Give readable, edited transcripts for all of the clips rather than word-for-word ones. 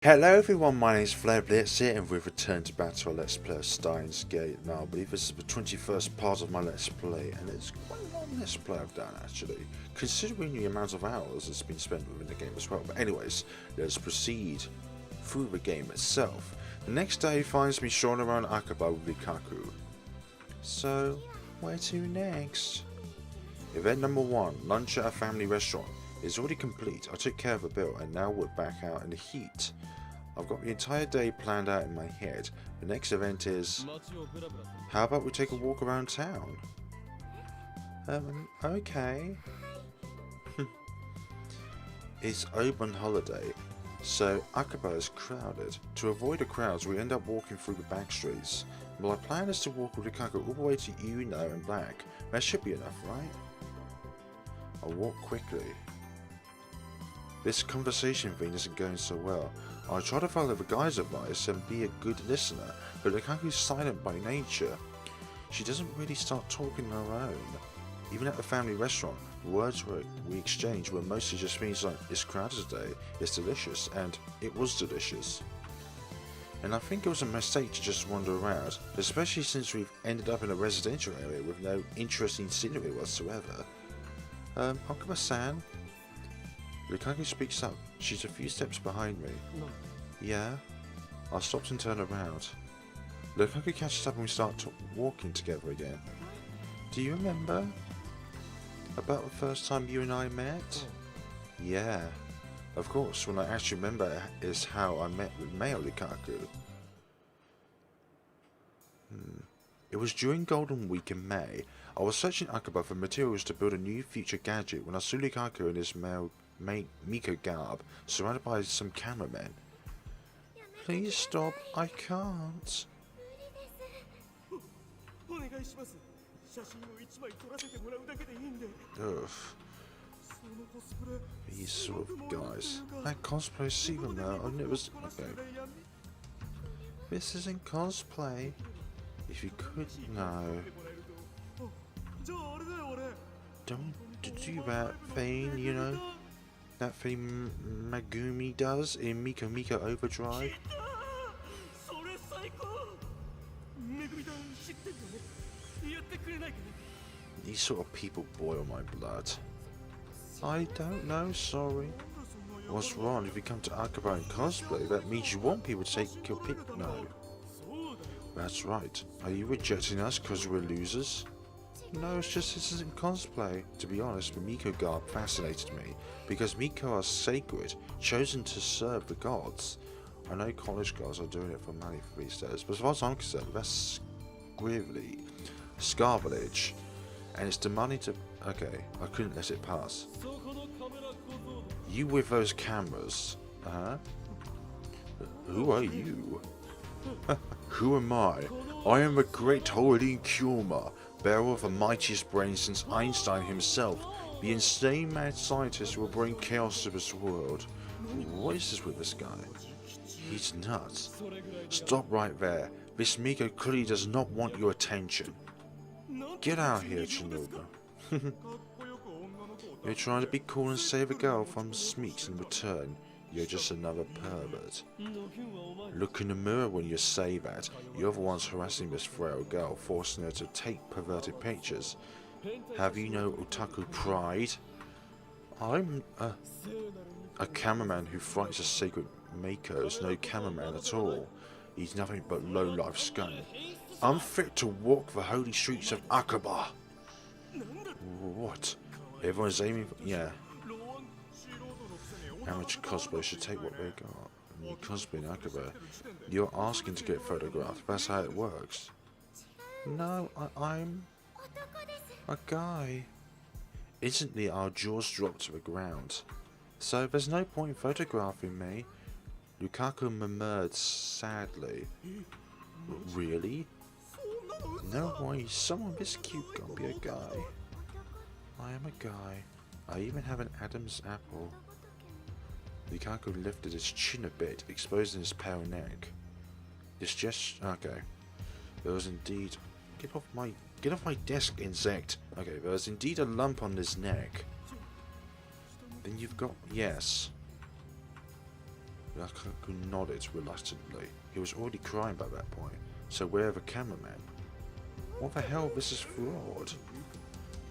Hello everyone, my name is FlareBlitzed here and we've returned to back to our Let's Play of Steins Gate. Now I believe this is the 21st part of my Let's Play and it's quite a long Let's Play I've done actually, considering the amount of hours that's been spent within the game as well. But anyways, let's proceed through the game itself. The next day finds me strolling around Akabe with Lukaku. So, where to next? Event number 1, lunch at a family restaurant. It's already complete. I took care of the bill and now we're back out in the heat. I've got the entire day planned out in my head. The next event is... How about we take a walk around town? Okay. It's open holiday, so Akabe is crowded. To avoid the crowds, we end up walking through the back streets. My plan is to walk with Lukaku all the way to Uno and back. That should be enough, right? I'll walk quickly. This conversation thing isn't going so well. I try to follow the guy's advice and be a good listener, but Lukaku's silent by nature. She doesn't really start talking on her own. Even at the family restaurant, the words we exchanged were mostly just things like, it's crowded today, it's delicious, and it was delicious. And I think it was a mistake to just wander around, especially since we've ended up in a residential area with no interesting scenery whatsoever. Okabe-san? Lukaku speaks up. She's a few steps behind me. Yeah? I stopped and turned around. Lukaku catches up and we start walking together again. Do you remember? About the first time you and I met? Yeah. Of course, what I actually remember is how I met with Mayuri Lukaku. It was during Golden Week in May. I was searching Akabe for materials to build a new future gadget when I saw Lukaku in his Miko garb, surrounded by some cameramen. Please stop, I can't. Ugh. These sort of guys. That cosplay secret now, and it was... Okay. This isn't cosplay. If you could... No. Don't do that thing, you know? That thing Megumi does in Miko Overdrive. These sort of people boil my blood. I don't know, sorry. What's wrong? If you come to Akabe and cosplay, that means you want people to take your pic. No. That's right. Are you rejecting us because we're losers? No, it's just this isn't cosplay. To be honest, the Miko garb fascinated me, because Miko are sacred, chosen to serve the gods. I know college girls are doing it for money for these days, but as far as I'm concerned, that's scarvelage, and it's demanding to... Okay, I couldn't let it pass. You with those cameras, Who are you? Who am I? I am the great Hōōin Kyōma, bearer of the mightiest brain since Einstein himself, the insane mad scientist who will bring chaos to this world. What is this with this guy? He's nuts. Stop right there. This Miko clearly does not want your attention. Get out here, Chinoba. You're trying to be cool and save a girl from Smeeks in return. You're just another pervert. Look in the mirror when you say that. You're the ones harassing this frail girl, forcing her to take perverted pictures. Have you no otaku pride? I'm a cameraman who fights a sacred Mako is no cameraman at all. He's nothing but low-life scum. Unfit to walk the holy streets of Akabe. What? Everyone's aiming for... Yeah. Amateur cosplay should take what they got. When you cosplay in Akabe, you're asking to get photographed. That's how it works. No, I'm a guy. Instantly, our jaws dropped to the ground. So there's no point in photographing me. Lukaku murmured sadly. Really? No way. Someone this cute can't be a guy. I am a guy. I even have an Adam's apple. Lukaku lifted his chin a bit, exposing his pale neck. This gesture... Okay. There was indeed... Get off my desk, insect! Okay, there was indeed a lump on his neck. Then you've got... Yes. Lukaku nodded reluctantly. He was already crying by that point, so where are the cameramen? What the hell? This is fraud.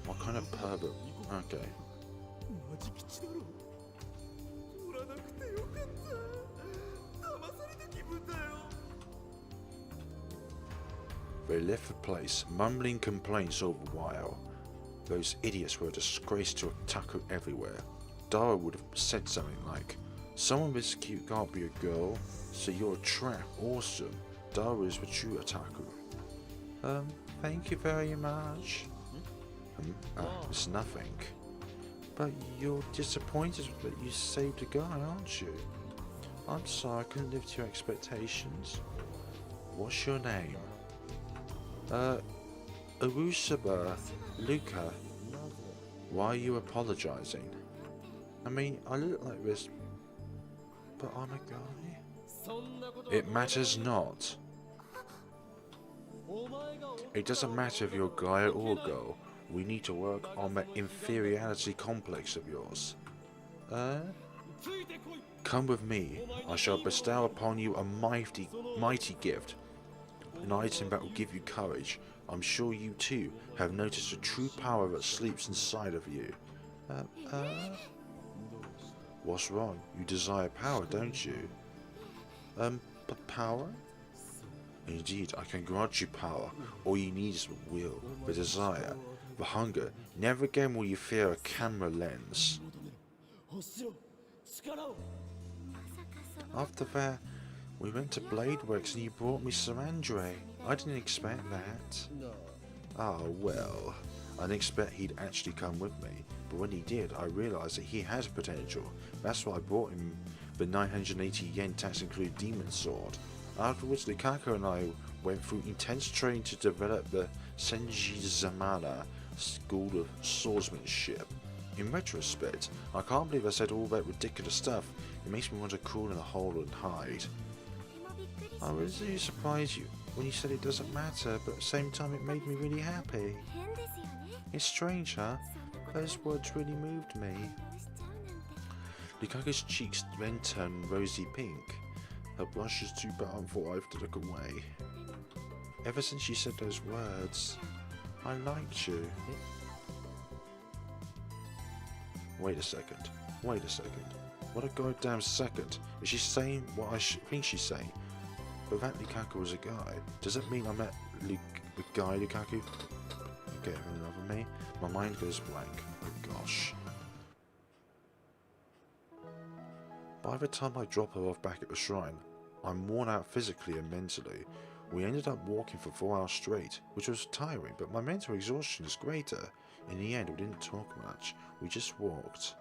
What kind of pervert? Okay. They left the place, mumbling complaints all the while. Those idiots were a disgrace to otaku everywhere. Dara would have said something like, "Someone this cute can't be a girl, so you're a trap, awesome. Dara is the true otaku." Thank you very much. It's nothing. But you're disappointed that you saved a guy, aren't you? I'm sorry I couldn't live to your expectations. What's your name? Urusaba, Luka. Why are you apologizing? I mean, I look like this, but I'm a guy. It matters not. It doesn't matter if you're a guy or a girl. We need to work on that inferiority complex of yours. Come with me. I shall bestow upon you a mighty gift. An item that will give you courage. I'm sure you too have noticed the true power that sleeps inside of you. What's wrong? You desire power, don't you? But power? Indeed, I can grant you power. All you need is the will, the desire, the hunger. Never again will you fear a camera lens. After that, we went to Bladeworks and you brought me some Andre. I didn't expect that. Oh well, I didn't expect he'd actually come with me, but when he did, I realised that he has potential. That's why I brought him the 980 yen tax included demon sword. Afterwards, Lukaku and I went through intense training to develop the Senji Zamana School of Swordsmanship. In retrospect, I can't believe I said all that ridiculous stuff. It makes me want to crawl in a hole and hide. I was really surprised you when you said it doesn't matter, but at the same time it made me really happy. It's strange, huh? Those words really moved me. Lukaku's cheeks then turned rosy pink. Her blush is too bad and thought I have to look away. Ever since you said those words, I liked you. Wait a second. Wait a second. What a goddamn second. Is she saying what I think she's saying? But that Lukaku was a guy. Does that mean I met the guy Lukaku? Okay, another me. My mind goes blank. Oh gosh. By the time I drop her off back at the shrine, I'm worn out physically and mentally. We ended up walking for 4 hours straight, which was tiring, but my mental exhaustion is greater. In the end, we didn't talk much. We just walked.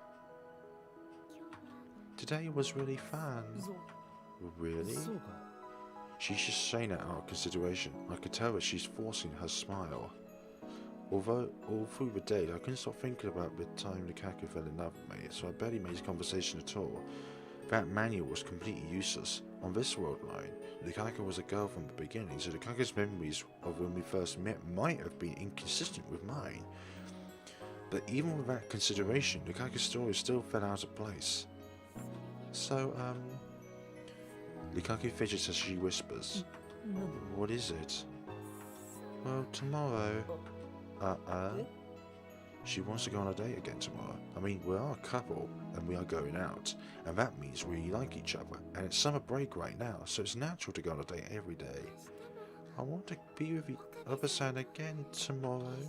Today was really fun. Really? She's just saying it out of consideration. I could tell that she's forcing her smile. Although, all through the day, I couldn't stop thinking about the time Lukaku fell in love with me, so I barely made conversation at all. That manual was completely useless. On this world line, Lukaku was a girl from the beginning, so Lukaku's memories of when we first met might have been inconsistent with mine. But even with that consideration, Lukaku's story still fell out of place. So, Lukaku fidgets as she whispers. What is it? Well, tomorrow. She wants to go on a date again tomorrow. I mean, we are a couple, and we are going out, and that means we like each other, and it's summer break right now, so it's natural to go on a date every day. I want to be with the other side again tomorrow.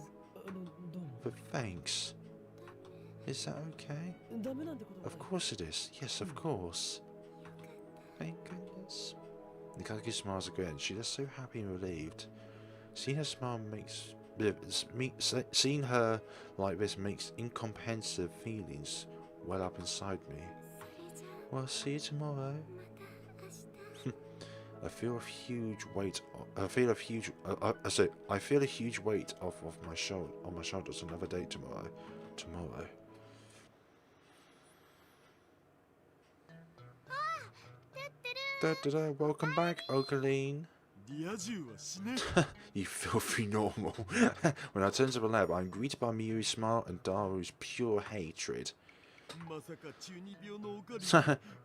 But thanks. Is that okay? Of course it is. Yes, of course. Thank goodness. Lukaku smiles again. She looks so happy and relieved. Seeing her smile makes... Seeing her like this makes incomprehensible feelings well up inside me. Well, see you tomorrow. I feel a huge weight off of my shoulders. Another date tomorrow. Welcome back, Okaline. You filthy normal. When I turn to the lab, I'm greeted by Mayuri's smile and Daru's pure hatred.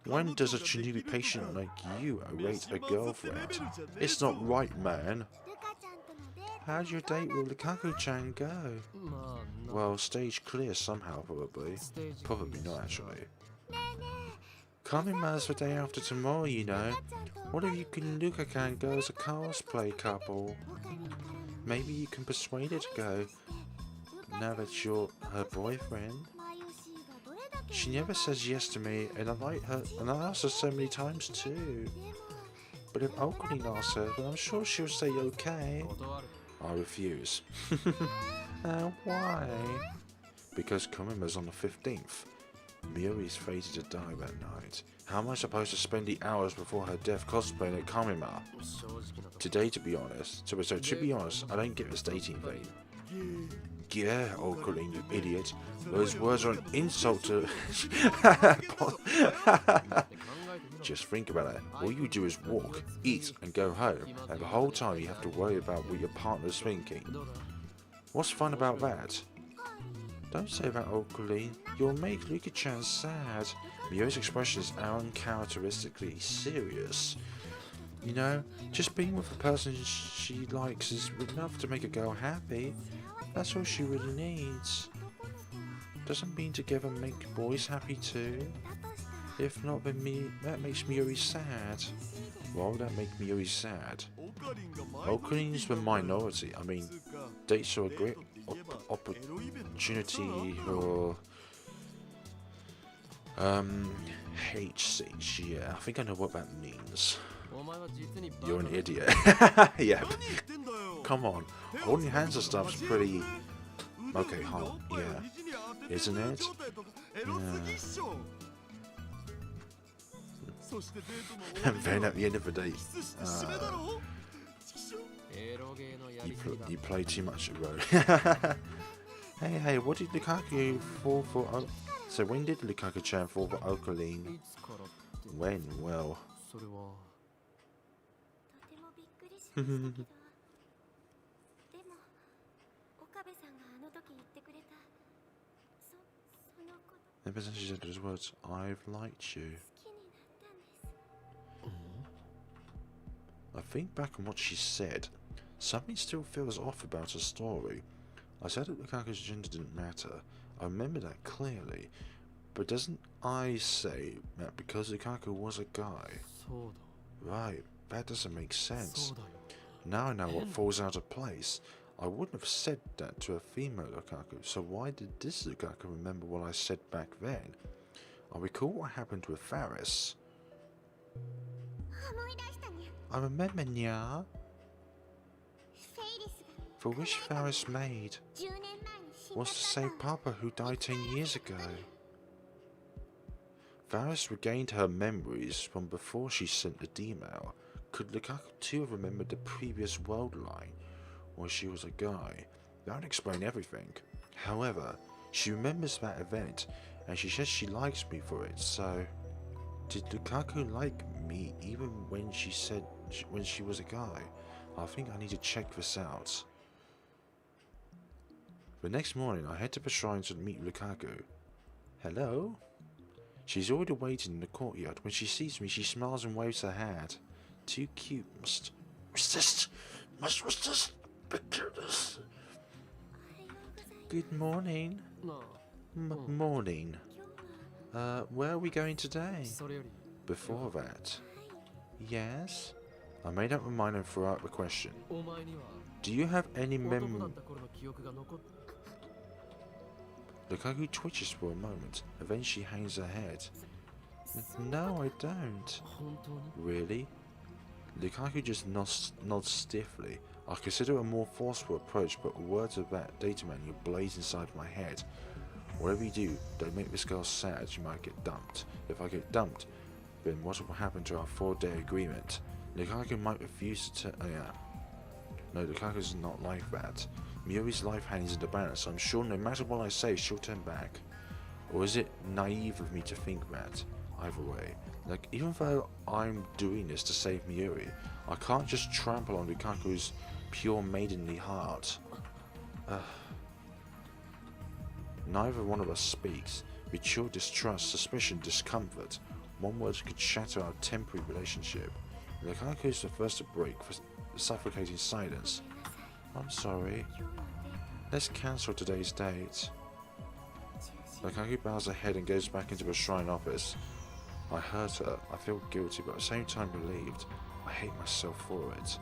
When does a Chunibi patient like you await a girlfriend? It's not right, man. How'd your date with Lukaku-chan go? Well, stage clear somehow, probably. Probably not, actually. Kamima's the day after tomorrow, you know. What if you can Luka-can go as a cosplay couple? Maybe you can persuade her to go, now that you're her boyfriend. She never says yes to me, and I like her, and I asked her so many times too. But if Okabe asks her, then I'm sure she'll say okay. I refuse. Why? Because Kamima's on the 15th. Mayuri's fated to die that night. How am I supposed to spend the hours before her death cosplaying at Kamima? Today, to be honest, I don't get this dating thing. Yeah, Okabe, you idiot. Those words are an insult to... Just think about it. All you do is walk, eat, and go home, and the whole time you have to worry about what your partner's thinking. What's fun about that? Don't say that, Okabe. You'll make Luka-chan sad. Mayuri's expressions are uncharacteristically serious. You know, just being with the person she likes is enough to make a girl happy. That's all she really needs. Doesn't being together make boys happy too? If not, then that makes Mayuri sad. Why would that make Mayuri sad? Okabe's the minority. I mean, dates are a great opportunity for HC. Yeah, I think I know what that means. You're an idiot. Yep. Come on, holding hands and stuff's pretty okay, hot. Yeah, isn't it? Yeah. And then at the end of the day, you play too much of road. Hey, what did Lukaku fall for? So when did Lukaku-chan fall for Okabe? When? Well. Ever since she said those words, I've liked you. I think back on what she said. Something still feels off about her story. I said that Lukaku's gender didn't matter. I remember that clearly. But doesn't I say that because Lukaku was a guy? Right, that doesn't make sense. Now I know what falls out of place. I wouldn't have said that to a female Lukaku, so why did this Lukaku remember what I said back then? I recall what happened with Faris. I remember, nya. The wish Faris made was to save Papa, who died 10 years ago. Faris regained her memories from before she sent the D-mail. Could Lukaku too have remembered the previous worldline, or she was a guy? That would explain everything. However, she remembers that event, and she says she likes me for it, so... Did Lukaku like me even when she said when she was a guy? I think I need to check this out. The next morning, I head to the shrine to meet Lukaku. Hello? She's already waiting in the courtyard. When she sees me, she smiles and waves her hand. Too cute, must resist. Good morning. Morning. Where are we going today? Before that. Yes? I made up my mind and threw out the question. Do you have any memory? Lukaku twitches for a moment, and then she hangs her head. No, I don't. Really? Lukaku just nods stiffly. I consider a more forceful approach, but words of that data manual blaze inside my head. Whatever you do, don't make this girl sad, she might get dumped. If I get dumped, then what will happen to our 4-day agreement? Lukaku might refuse to oh yeah. No, Lukaku's not like that. Mayuri's life hangs in the balance, so I'm sure no matter what I say, she'll turn back. Or is it naive of me to think that? Either way, like, even though I'm doing this to save Mayuri, I can't just trample on Lukaku's pure maidenly heart. Neither one of us speaks. Mature distrust, suspicion, discomfort. One word could shatter our temporary relationship. Lukaku is the first to break for suffocating silence. I'm sorry. Let's cancel today's date. Lukaku bows her head and goes back into the shrine office. I hurt her. I feel guilty, but at the same time relieved. I hate myself for it.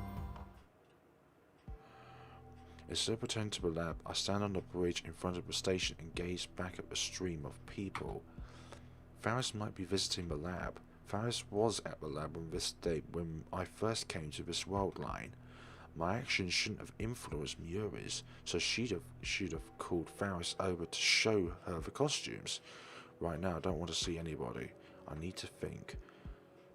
Instead of returning to the lab, I stand on the bridge in front of the station and gaze back at the stream of people. Faris might be visiting the lab. Faris was at the lab on this day when I first came to this worldline. My actions shouldn't have influenced Mayuri's, so she'd have called Faris over to show her the costumes. Right now I don't want to see anybody. I need to think.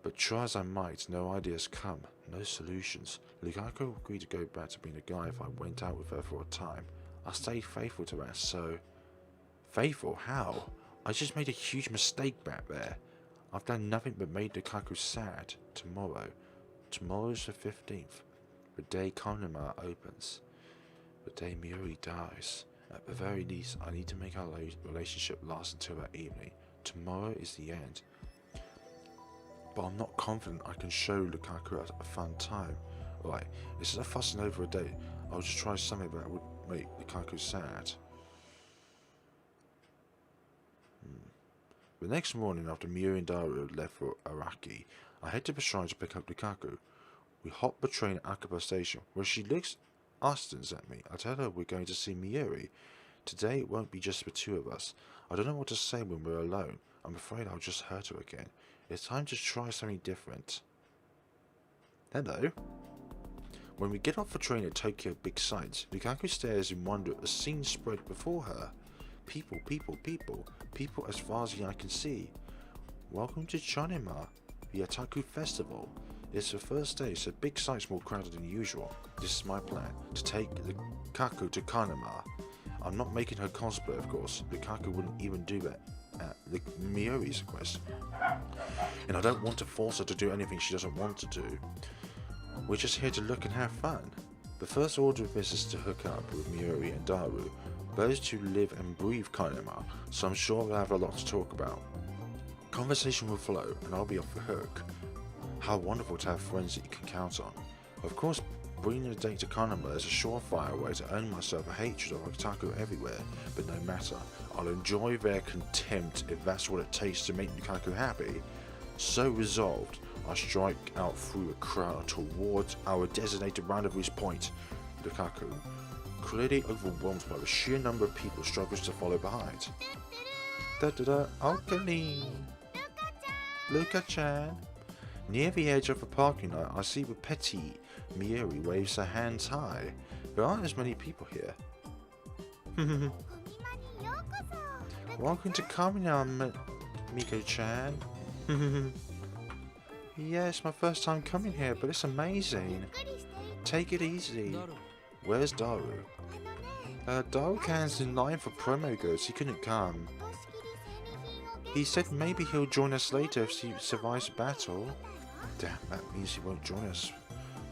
But try as I might, no ideas come, no solutions. Lukaku agreed to go back to being a guy if I went out with her for a time. I stayed faithful to her, so... Faithful? How? I just made a huge mistake back there. I've done nothing but made Lukaku sad. Tomorrow's the 15th. The day Konama opens. The day Mayuri dies. At the very least, I need to make our relationship last until that evening. Tomorrow is the end. But I'm not confident I can show Lukaku a fun time. Right, instead of fussing over a date, I'll just try something that would make Lukaku sad. The next morning, after Mayuri and Daru left for Araki, I head to the shrine to pick up Lukaku. We hop the train at Akabe Station, where she looks askance at me. I tell her we're going to see Mayuri. Today it won't be just the two of us. I don't know what to say when we're alone. I'm afraid I'll just hurt her again. It's time to try something different. Hello. When we get off the train at Tokyo Big Sights, Lukaku stares in wonder at the scene spread before her. People, people, people. People as far as the eye can see. Welcome to Chonema, the Otaku Festival. It's the first day, so Big Sight's more crowded than usual. This is my plan, to take Lukaku to Kanema. I'm not making her cosplay, of course. Lukaku wouldn't even do that at Mayuri's request. And I don't want to force her to do anything she doesn't want to do. We're just here to look and have fun. The first order of business is to hook up with Mayuri and Daru. Those two live and breathe Kanema, so I'm sure we'll have a lot to talk about. Conversation will flow, and I'll be off the hook. How wonderful to have friends that you can count on. Of course, bringing a date to Kanema is a surefire way to earn myself a hatred of otaku everywhere, but no matter, I'll enjoy their contempt if that's what it takes to make Lukaku happy. So resolved, I strike out through the crowd towards our designated rendezvous point. Lukaku, clearly overwhelmed by the sheer number of people, struggles to follow behind. Okabe! Luka-chan! Near the edge of the parking lot, I see the petite Mayuri waves her hands high. There aren't as many people here. Welcome to Kamina, Miko-chan. Yeah, it's my first time coming here, but it's amazing. Take it easy. Where's Daru? Daru-can's in line for promo goods. He couldn't come. He said maybe he'll join us later if he survives the battle. Damn, that means he won't join us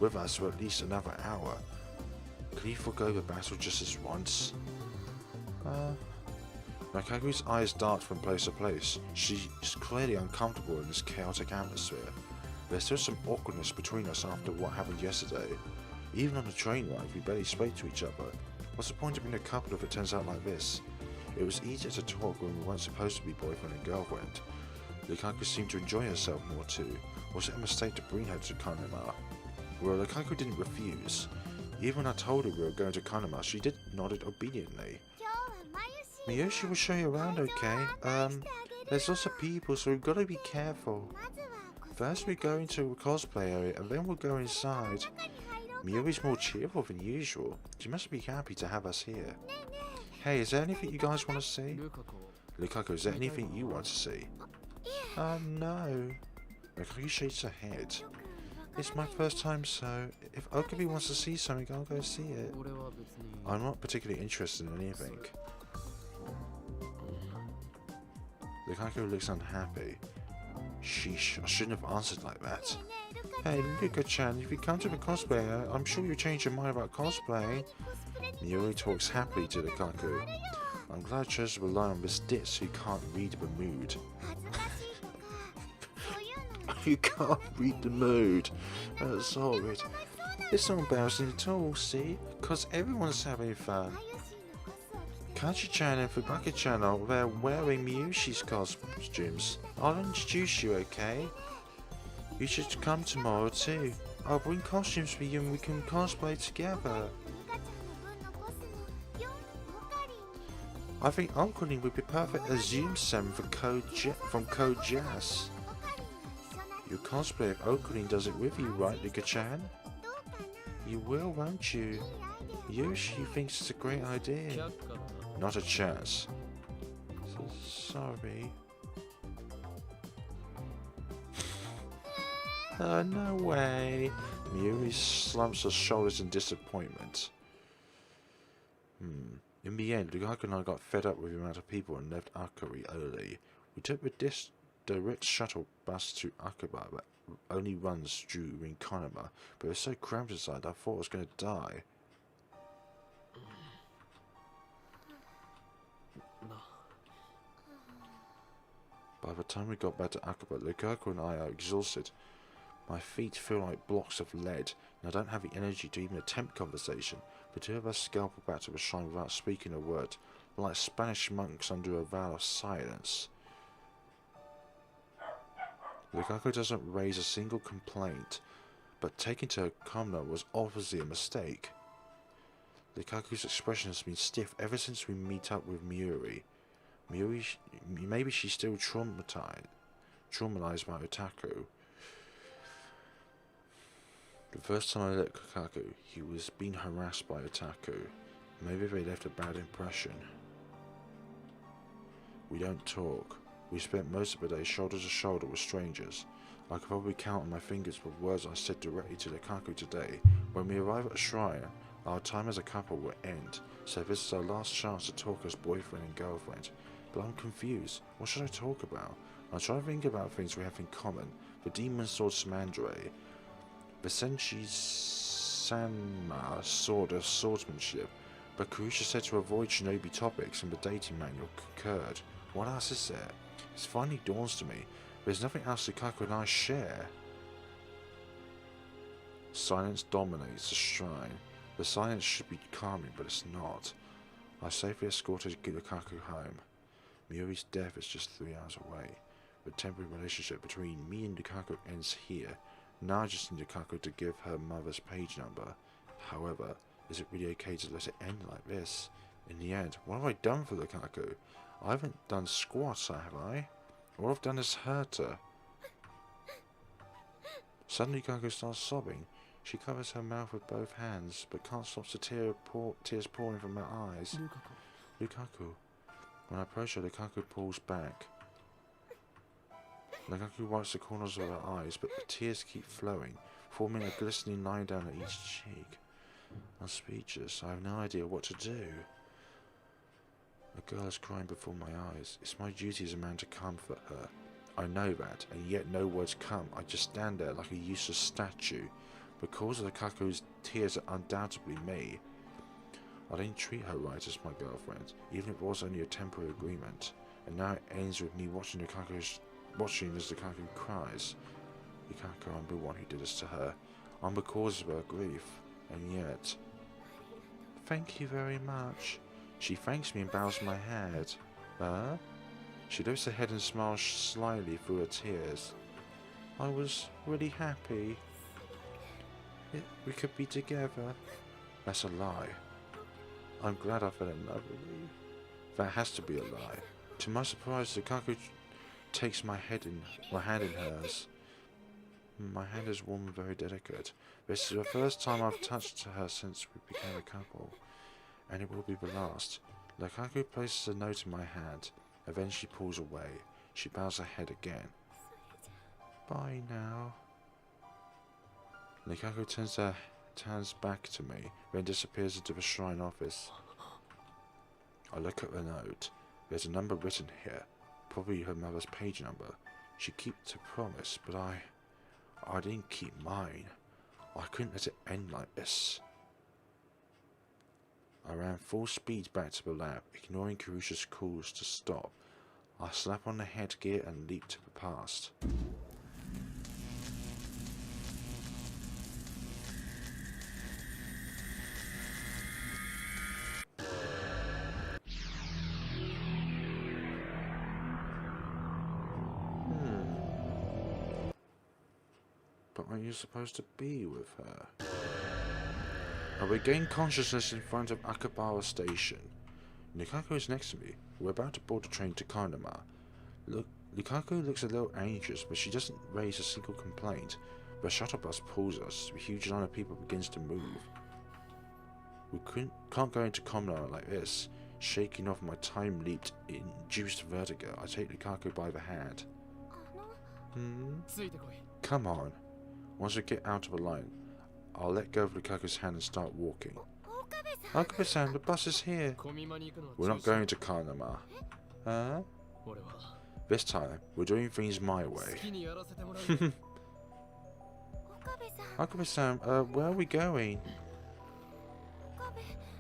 with us for at least another hour. Could he forego the battle just this once? Lukaku's eyes dart from place to place. She is clearly uncomfortable in this chaotic atmosphere. There's still some awkwardness between us after what happened yesterday. Even on the train ride, we barely spoke to each other. What's the point of being a couple if it turns out like this? It was easier to talk when we weren't supposed to be boyfriend and girlfriend. Lukaku seemed to enjoy herself more too. Was it a mistake to bring her to Kanema? Well, Lukaku didn't refuse. Even when I told her we were going to Kanema, she nodded obediently. Miyoshi will show you around, okay? There's lots of people, so we've got to be careful. First we go into a cosplay area, and then we'll go inside. Miyuri's more cheerful than usual. She must be happy to have us here. Hey, is there anything you guys want to see? Lukaku, is there anything you want to see? No. Lukaku shakes her head. It's my first time, so if Okabe wants to see something, I'll go see it. I'm not particularly interested in anything. Lukaku looks unhappy. Sheesh, I shouldn't have answered like that. Hey, Luka-chan, if you come to the cosplay, I'm sure you'll change your mind about cosplay. Mayuri talks happily to Lukaku. I'm glad I chose to rely on this ditz who can't read the mood. You can't read the mood. That's horrid. It's not embarrassing at all, see? Because everyone's having fun. Kachi-chan and Fubaki-chan are there wearing Miyushi's costumes. I'll introduce you, okay? You should come tomorrow too. I'll bring costumes for you and we can cosplay together. I think Okarin would be perfect as Zoom-sen from Code Jazz. You'll cosplay if Okarin does it with you, right, Luka-chan? You will, won't you? Yoshi thinks it's a great idea. Not a chance. Sorry. No way. Mayuri slumps her shoulders in disappointment. In the end, Lukaku and I got fed up with the amount of people and left Akari early. We took the direct shuttle bus to Akaba that only runs through Rintarō, but it was so cramped inside I thought I was going to die. By the time we got back to Akaba, Lukaku and I are exhausted. My feet feel like blocks of lead, and I don't have the energy to even attempt conversation. The two of us scalpel back to the shrine without speaking a word, like Spanish monks under a vow of silence. Lukaku doesn't raise a single complaint, but taking to her calmness was obviously a mistake. Lukaku's expression has been stiff ever since we meet up with Mayuri. Maybe she's still traumatized by Otaku. The first time I met Lukaku, he was being harassed by Otaku. Maybe they left a bad impression. We don't talk. We spent most of the day shoulder to shoulder with strangers. I could probably count on my fingers the words I said directly to Lukaku today. When we arrive at a shrine, our time as a couple will end, so this is our last chance to talk as boyfriend and girlfriend. But I'm confused. What should I talk about? I try to think about things we have in common. The demon sword Samandre, the Senshi Sanma sword of swordsmanship, but Kurusha said to avoid shinobi topics and the dating manual concurred. What else is there? It finally dawns to me. There's nothing else Lukaku and I share. Silence dominates the shrine. The silence should be calming, but it's not. I safely escorted Lukaku home. Mayuri's death is just 3 hours away. The temporary relationship between me and Lukaku ends here. Now I just need Lukaku to give her mother's page number. However, is it really okay to let it end like this? In the end, what have I done for Lukaku? I haven't done squat, have I? All I've done is hurt her. Suddenly Lukaku starts sobbing. She covers her mouth with both hands, but can't stop the tears pouring from her eyes. Lukaku. When I approach her, Lukaku pulls back. Lukaku wipes the corners of her eyes, but the tears keep flowing, forming a glistening line down at each cheek. I'm speechless. I have no idea what to do. The girl is crying before my eyes. It's my duty as a man to comfort her. I know that, and yet no words come. I just stand there like a useless statue. The cause of Lukaku's tears are undoubtedly me. I didn't treat her right as my girlfriend, even if it was only a temporary agreement. And now it ends with me watching as Lukaku cries. Lukaku, I'm the one who did this to her. I'm the cause of her grief. And yet... Thank you very much. She thanks me and bows my head. She lifts her head and smiles slyly through her tears. I was really happy. We could be together. That's a lie. I'm glad I fell in love with you. That has to be a lie. To my surprise, Lukaku takes my hand in hers. My hand is warm and very delicate. This is the first time I've touched her since we became a couple. And it will be the last. Lukaku places a note in my hand, and then she pulls away. She bows her head again. Bye now. Lukaku turns back to me, then disappears into the shrine office. I look at the note. There's a number written here, probably her mother's page number. She kept her promise, but I didn't keep mine. I couldn't let it end like this. I ran full speed back to the lab, ignoring Karusha's calls to stop. I slap on the headgear and leap to the past. But aren't you supposed to be with her? I regained consciousness in front of Akihabara Station. Lukaku is next to me. We're about to board the train to Kanama. Lukaku looks a little anxious, but she doesn't raise a single complaint. The shuttle bus pulls us. The huge line of people begins to move. We can't go into Kanama like this. Shaking off my time-leaped, induced vertigo, I take Lukaku by the hand. Come on. Once we get out of the line, I'll let go of Lukaku's hand and start walking. Okabe-san, the bus is here. We're not going to Kanama. Huh? This time, we're doing things my way. Okabe-san, where are we going?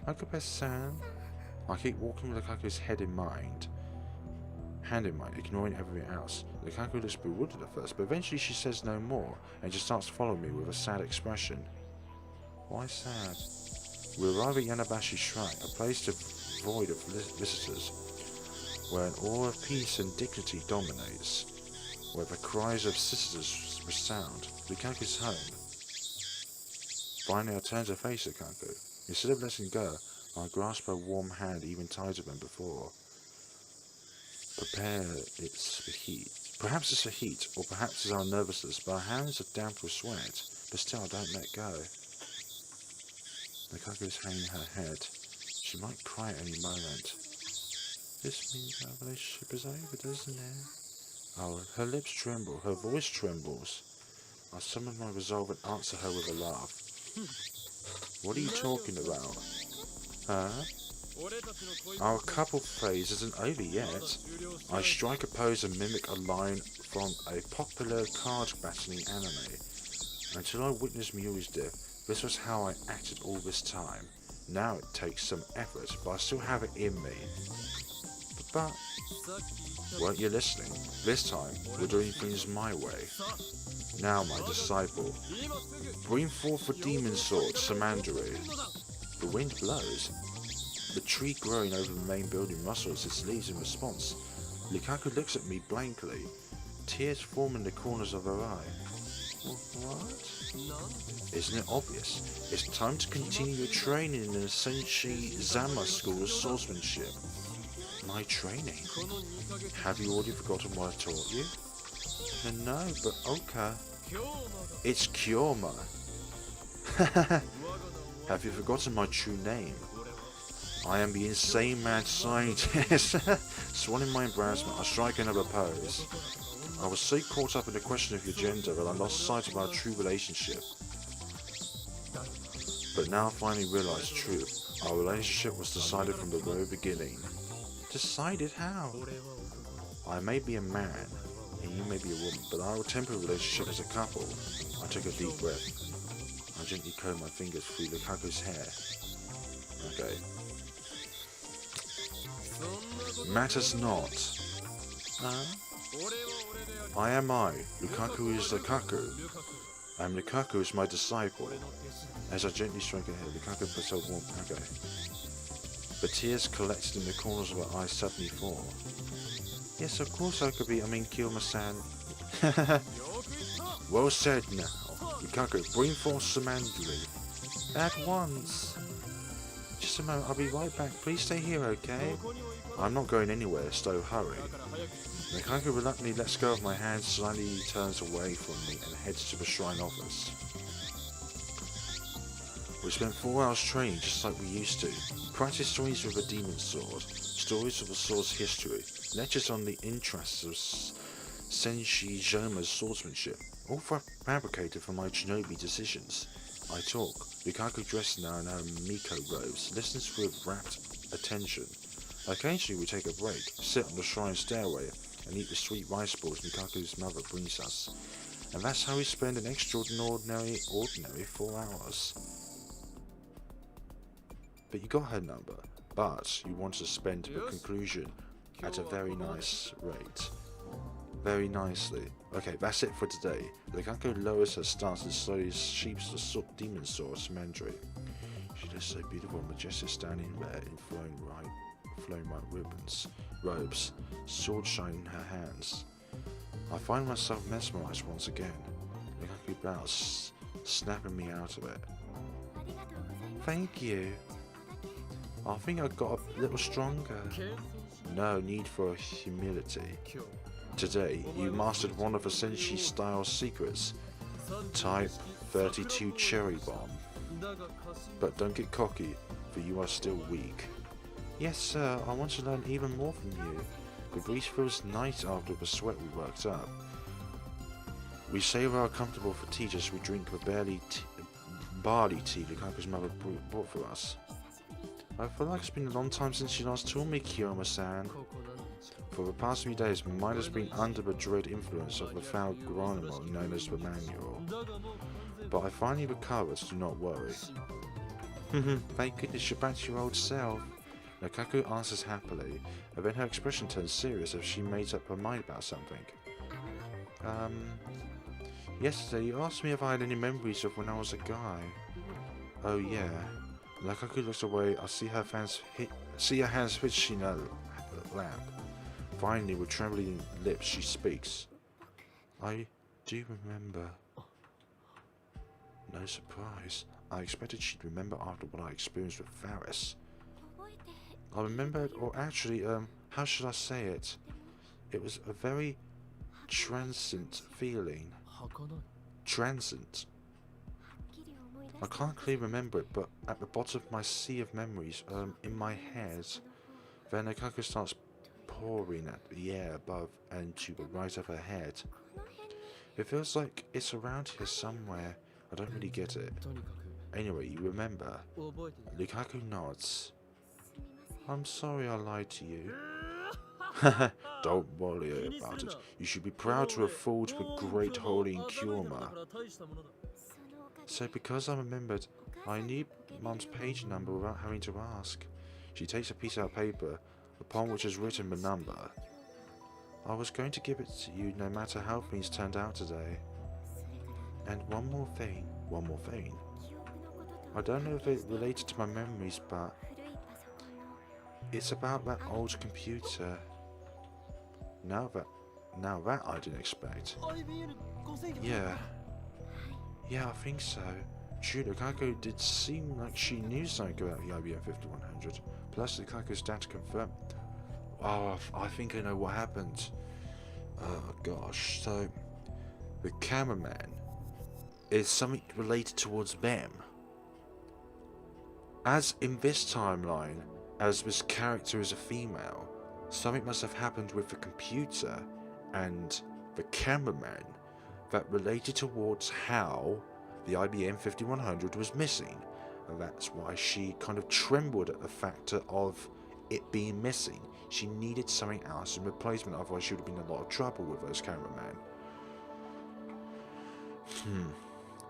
Okabe-san. I keep walking with Lukaku's hand in mind, ignoring everything else. Lukaku looks bewildered at first, but eventually she says no more and just starts following me with a sad expression. Why sad? We arrive at Yanabashi Shrine, a place devoid of visitors, where an aura of peace and dignity dominates, where the cries of sisters resound. Lukaku's home. Finally I turn to face Lukaku. Instead of letting go, I grasp her warm hand even tighter than before. It's the heat. Perhaps it's the heat, or perhaps it's our nervousness, but our hands are damp with sweat. But still, I don't let go. Lukaku is hanging her head. She might cry at any moment. This means our relationship is over, doesn't it? Oh, her lips tremble, her voice trembles. I summon my resolve and answer her with a laugh. What are you talking about? Huh? Our couple phase isn't over yet. I strike a pose and mimic a line from a popular card battling anime. Until I witnessed Mayuri's death, this was how I acted all this time. Now it takes some effort, but I still have it in me. But weren't you listening? This time, we're doing things my way. Now, my disciple, bring forth the demon sword, Samandari. The wind blows. The tree growing over the main building rustles its leaves in response. Lukaku looks at me blankly. Tears form in the corners of her eye. What? Isn't it obvious? It's time to continue your training in the Senshi Zama School of Swordsmanship. My training? Have you already forgotten what I taught you? No, but Oka. It's Kyōma. Have you forgotten my true name? I am the insane mad scientist. Swallowing my embarrassment, I strike another pose. I was so caught up in the question of your gender that I lost sight of our true relationship. But now I finally realize the truth. Our relationship was decided from the very beginning. Decided how? I may be a man, and you may be a woman, but our temporary relationship is a couple. I took a deep breath. I gently comb my fingers through Lukaku's hair. Okay. Matters not. I am I. Lukaku is Lukaku. And Lukaku is my disciple. As I gently strike her head, Lukaku puts her warm. Okay. The tears collected in the corners of her eyes suddenly fall. Yes, of course Okabe, Kyōma-san. Well said now. Lukaku, bring forth Samandari. At once. Just a moment, I'll be right back. Please stay here, okay? I'm not going anywhere, so hurry. Lukaku reluctantly lets go of my hand, slightly turns away from me and heads to the shrine office. We spent 4 hours training just like we used to. Practice stories with a demon sword, stories of the sword's history, lectures on the interests of Senshi Joma's swordsmanship, all fabricated for my shinobi decisions. I talk. Lukaku, dressed now in her Miko robes, listens with rapt attention. Occasionally we take a break, sit on the shrine stairway, and eat the sweet rice balls Lukaku's mother brings us. And that's how we spend an extraordinary 4 hours. that you got her number, but you want to spend the conclusion at a very nice rate. Very nicely. Okay, that's it for today. Lukako lowers her stance and slowly sheeps the demon source Mandry. She looks so beautiful and majestic standing there in flowing white robes, sword shine in her hands. I find myself mesmerized once again. Lukaku bows, snapping me out of it. Thank you. I think I got a little stronger. No need for humility. Today, you mastered one of the Senshi style secrets. Type 32 Cherry Bomb. But don't get cocky, for you are still weak. Yes, sir, I want to learn even more from you. The breeze feels nice after the sweat we worked up. We save our comfortable for tea as we drink the barley tea Lukaku's mother brought for us. I feel like it's been a long time since you last told me, Kyōma-san. For the past few days, my mind has been under the dread influence of the foul granule known as the manual. But I finally recovered, so do not worry. Thank goodness you're back to your old self. Lukaku answers happily, and then her expression turns serious as she made up her mind about something. Yesterday you asked me if I had any memories of when I was a guy. Oh yeah. Lukaku looks away. I see her hands hit Shiina lamp. Finally, with trembling lips, she speaks. I do remember. No surprise. I expected she'd remember after what I experienced with Faris. I remembered, or actually, how should I say it? It was a very transient feeling. Transient. I can't clearly remember it, but at the bottom of my sea of memories, in my head, then Lukaku starts pouring at the air above and to the right of her head. It feels like it's around here somewhere. I don't really get it. Anyway, you remember. Lukaku nods. I'm sorry I lied to you. Don't worry about it. You should be proud to have fooled the great Hōōin Kyōma. So because I remembered, I knew Mum's page number without having to ask. She takes a piece of paper, upon which is written the number. I was going to give it to you no matter how things turned out today. And one more thing. I don't know if it related to my memories, but it's about that old computer. Now that I didn't expect. Yeah, I think so. True, Lukaku did seem like she knew something about the IBM 5100. Plus, Lukaku's dad confirmed. Oh, I think I know what happened. Oh gosh, so the cameraman is something related towards them. As in this timeline, as this character is a female, something must have happened with the computer and the cameraman that related towards how the IBM 5100 was missing. And that's why she kind of trembled at the factor of it being missing. She needed something else in replacement, otherwise she would have been in a lot of trouble with those cameramen.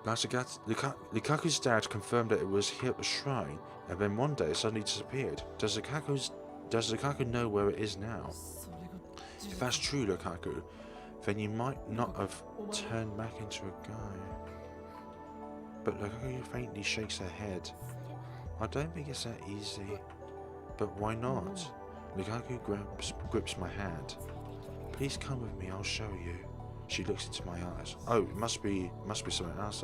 Lukaku's dad confirmed that it was here at the shrine, and then one day it suddenly disappeared. Does Lukaku know where it is now? If that's true, Lukaku, then you might not have turned back into a guy. But Lukaku faintly shakes her head. I don't think it's that easy. But why not? Lukaku grips my hand. Please come with me, I'll show you. She looks into my eyes. Oh, it must be something else.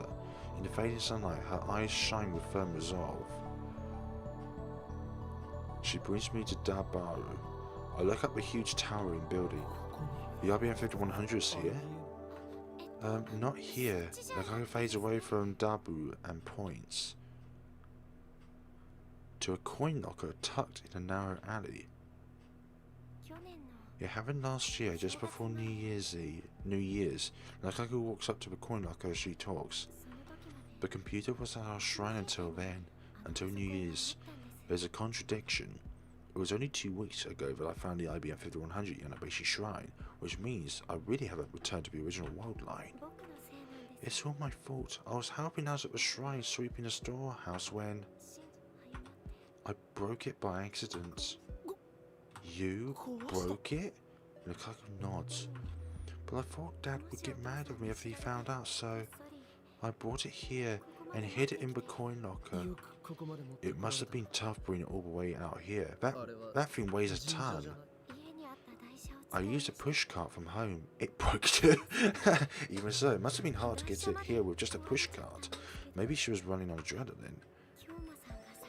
In the fading sunlight, her eyes shine with firm resolve. She brings me to Dabaru. I look up the huge towering building. The IBM 5100 is here? Not here. Lukaku fades away from Dabu and points to a coin locker tucked in a narrow alley. It happened last year, just before New Year's. Lukaku walks up to the coin locker as she talks. The computer was at our shrine until then, until New Year's. There's a contradiction. It was only 2 weeks ago that I found the IBM 5100 in Yanabeshi Shrine, which means I really haven't returned to the original worldline. It's all my fault. I was helping out at the shrine sweeping the storehouse when... I broke it by accident. You broke it? Lukaku nods. But I thought Dad would get mad at me if he found out, so I brought it here and hid it in the coin locker. It must have been tough bringing it all the way out here. That thing weighs a ton. I used a push cart from home. It broke too. Even so, it must have been hard to get it here with just a push cart. Maybe she was running on adrenaline.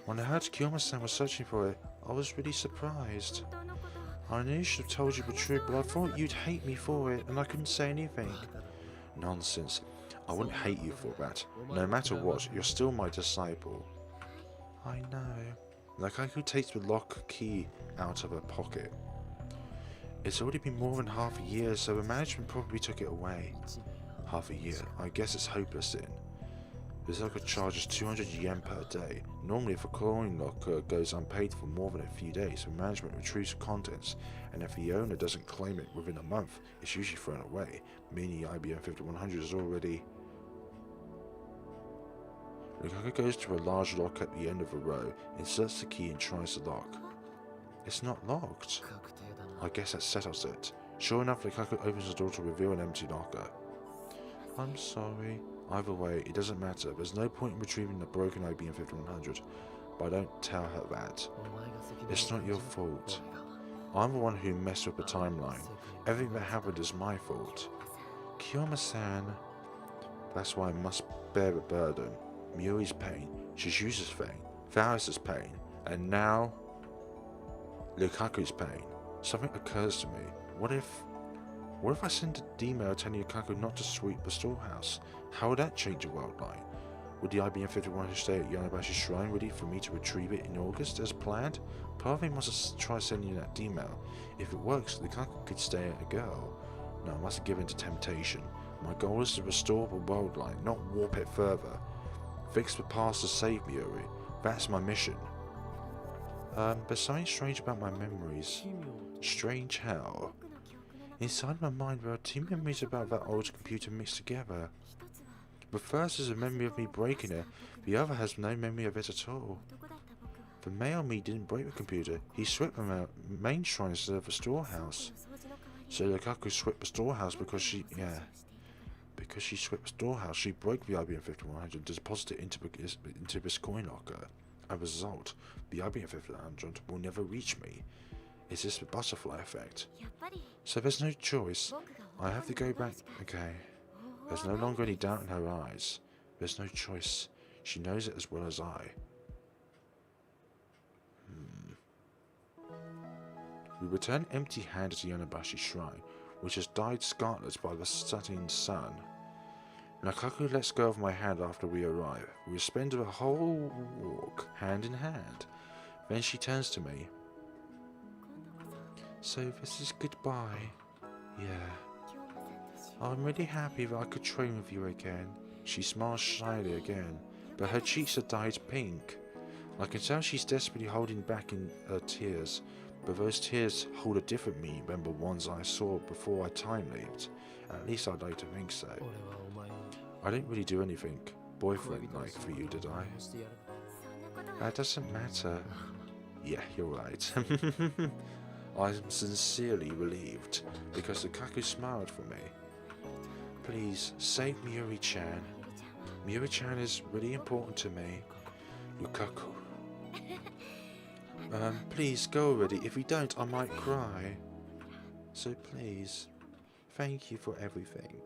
When I heard Kyōma-san was searching for it, I was really surprised. I knew she should have told you the truth, but I thought you'd hate me for it, and I couldn't say anything. Nonsense. I wouldn't hate you for that. No matter what, you're still my disciple. I know. Lukaku takes the lock key out of her pocket. It's already been more than half a year, so the management probably took it away. Half a year. I guess it's hopeless then. This locker charges 200 yen per day. Normally if a coin locker goes unpaid for more than a few days, the management retrieves the contents, and if the owner doesn't claim it within a month, it's usually thrown away, meaning the IBM 5100 is already... Lukaku goes to a large lock at the end of the row, inserts the key and tries the lock. It's not locked. I guess that settles it. Sure enough, Lukaku opens the door to reveal an empty locker. I'm sorry. Either way, it doesn't matter. There's no point in retrieving the broken IBM 5100, but I don't tell her that. It's not your fault. I'm the one who messed with the timeline. Everything that happened is my fault. Kyōma-san. That's why I must bear the burden. Mayuri's pain, Shizhu's pain, Faris' pain, and now Lukaku's pain. Something occurs to me. What if I send an email telling Lukaku not to sweep the storehouse? How would that change the world line? Would the IBM 51 stay at Yanabashi's shrine ready for me to retrieve it in August as planned? Part of me must try sending that email. If it works, Lukaku could stay at a girl. No, I mustn't give in to temptation. My goal is to restore the world line, not warp it further. Fix the past to save Mayuri. That's my mission. There's something strange about my memories. Strange how? Inside my mind there are two memories about that old computer mixed together. The first is a memory of me breaking it, the other has no memory of it at all. The male me didn't break the computer, he swept the main shrine instead of the storehouse. So Lukaku swept the storehouse because she swept the storehouse, she broke the IBM 5100 and deposited it into this coin locker. As a result, the IBM 5100 will never reach me. Is this the butterfly effect? So there's no choice. I have to go back. Okay. There's no longer any doubt in her eyes. There's no choice. She knows it as well as I. We return empty-handed to Yanabashi Shrine, which has dyed scarlet by the setting sun. Lukaku lets go of my hand after we arrive. We spend the whole walk hand in hand. Then she turns to me. So this is goodbye. Yeah. I'm really happy that I could train with you again. She smiles shyly again, but her cheeks are dyed pink. I can tell she's desperately holding back in her tears, but those tears hold a different meaning than the ones I saw before I time-leaped. At least I'd like to think so. I didn't really do anything boyfriend-like for you, did I? That doesn't matter. Yeah, you're right. I'm sincerely relieved, because Lukaku smiled for me. Please, save Mayuri-chan. Mayuri-chan is really important to me. Lukaku. Please, go already. If we don't, I might cry. So please, thank you for everything.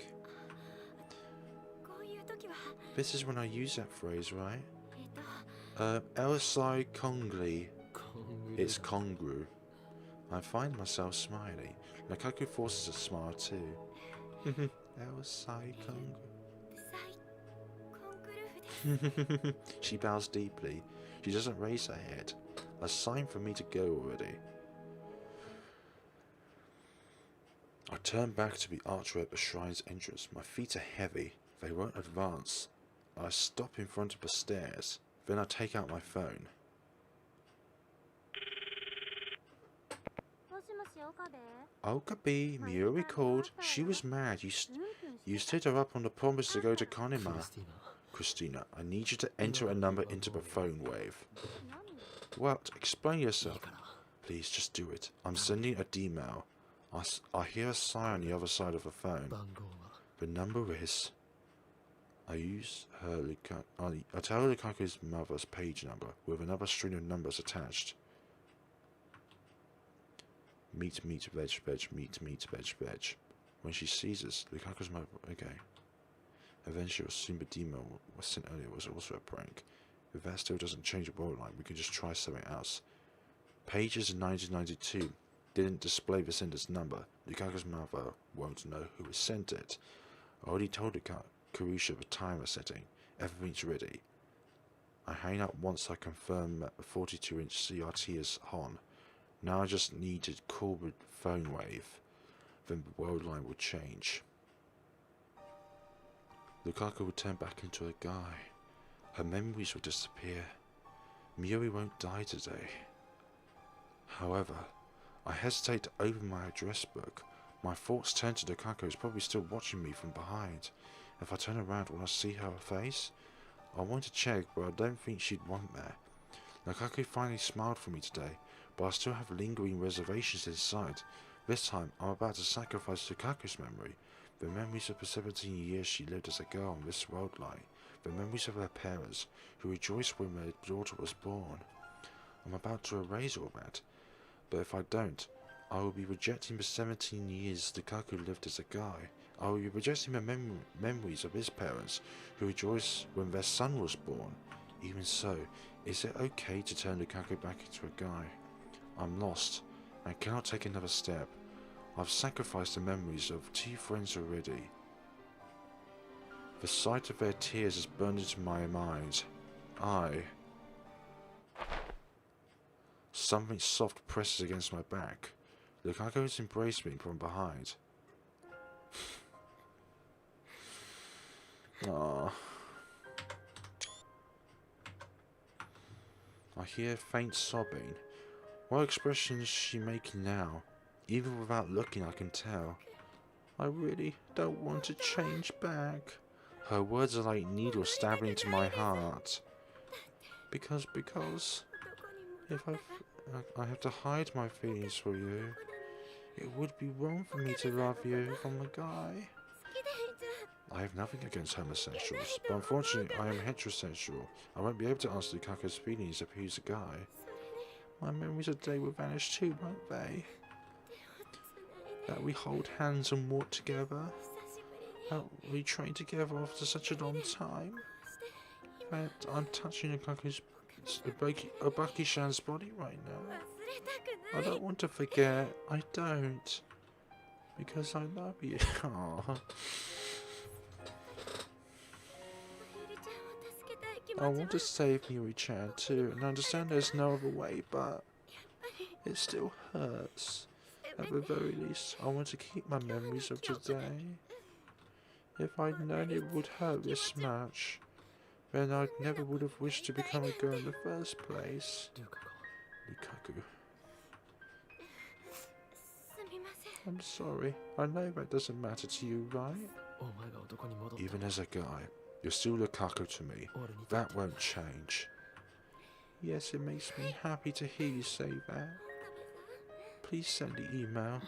This is when I use that phrase, right? Elsai Kongli. It's Kongru. I find myself smiling. Lukaku forces a smile too. Elsai Kongru. She bows deeply. She doesn't raise her head. A sign for me to go already. I turn back to the archway at the shrine's entrance. My feet are heavy. They won't advance. I stop in front of the stairs. Then I take out my phone. Okabe, Mayuri called. She was mad. You stood her up on the promise to go to Konima. Christina, I need you to enter a number into the phone wave. What? Explain yourself. Please, just do it. I'm sending a D-mail. I hear a sigh on the other side of the phone. The number is... I tell Lukaku's mother's page number with another string of numbers attached. Meet, veg, meet, veg. When she sees us, Lukaku's mother... Okay. Eventually, assume the D-mail was sent earlier was also a prank. If that still doesn't change the world line, we can just try something else. Pages in 1992 didn't display the sender's number. Lukaku's mother won't know who has sent it. I already told Karusha the timer setting. Everything's ready. I hang up once I confirm that the 42-inch CRT is on. Now I just need to call the phone wave. Then the world line will change. Lukaku will turn back into a guy. Her memories will disappear. Mayuri won't die today. However, I hesitate to open my address book. My thoughts turn to Lukaku, who's probably still watching me from behind. If I turn around, will I see her face? I want to check, but I don't think she'd want there. Lukaku finally smiled for me today, but I still have lingering reservations inside. This time, I'm about to sacrifice Lukaku's memory. The memories of the 17 years she lived as a girl on this world line. The memories of her parents, who rejoiced when their daughter was born. I'm about to erase all that. But if I don't, I will be rejecting the 17 years Lukaku lived as a guy. I will be rejecting the memories of his parents, who rejoiced when their son was born. Even so, is it okay to turn Lukaku back into a guy? I'm lost, and cannot take another step. I've sacrificed the memories of 2 friends already. The sight of their tears has burned into my mind. Something soft presses against my back. Lukaku has embraced me from behind. Ah. I hear faint sobbing. What expression is she making now? Even without looking, I can tell. I really don't want to change back. Her words are like needles stabbing into my heart. Because if I have to hide my feelings for you, it would be wrong for me to love you from a guy. I have nothing against homosexuals, but unfortunately I am heterosexual. I won't be able to answer Lukaku's feelings if he's a guy. My memories of today will vanish too, won't they? That we hold hands and walk together. That we train together after such a long time. That I'm touching Lukaku's Obaki-chan's body right now. I don't want to forget. I don't. Because I love you. Aww. I want to save Mayuri-chan too, and I understand there's no other way, but it still hurts. At the very least, I want to keep my memories of today. If I'd known it would hurt this much, then I never would have wished to become a girl in the first place. Lukaku. I'm sorry. I know that doesn't matter to you, right? Even as a guy, you're still Lukaku to me. That won't change. Yes, it makes me happy to hear you say that. Please send the email.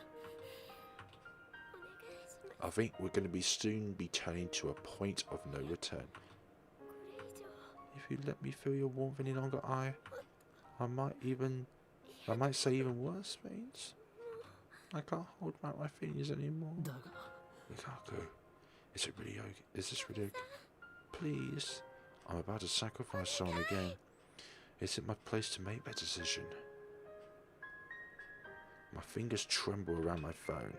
I think we're going to soon be turning to a point of no return. If you let me feel your warmth any longer, I might say even worse things. I can't hold back my feelings anymore. Lukaku, is this really okay? Please, I'm about to sacrifice someone again. Is it my place to make that decision? My fingers tremble around my phone.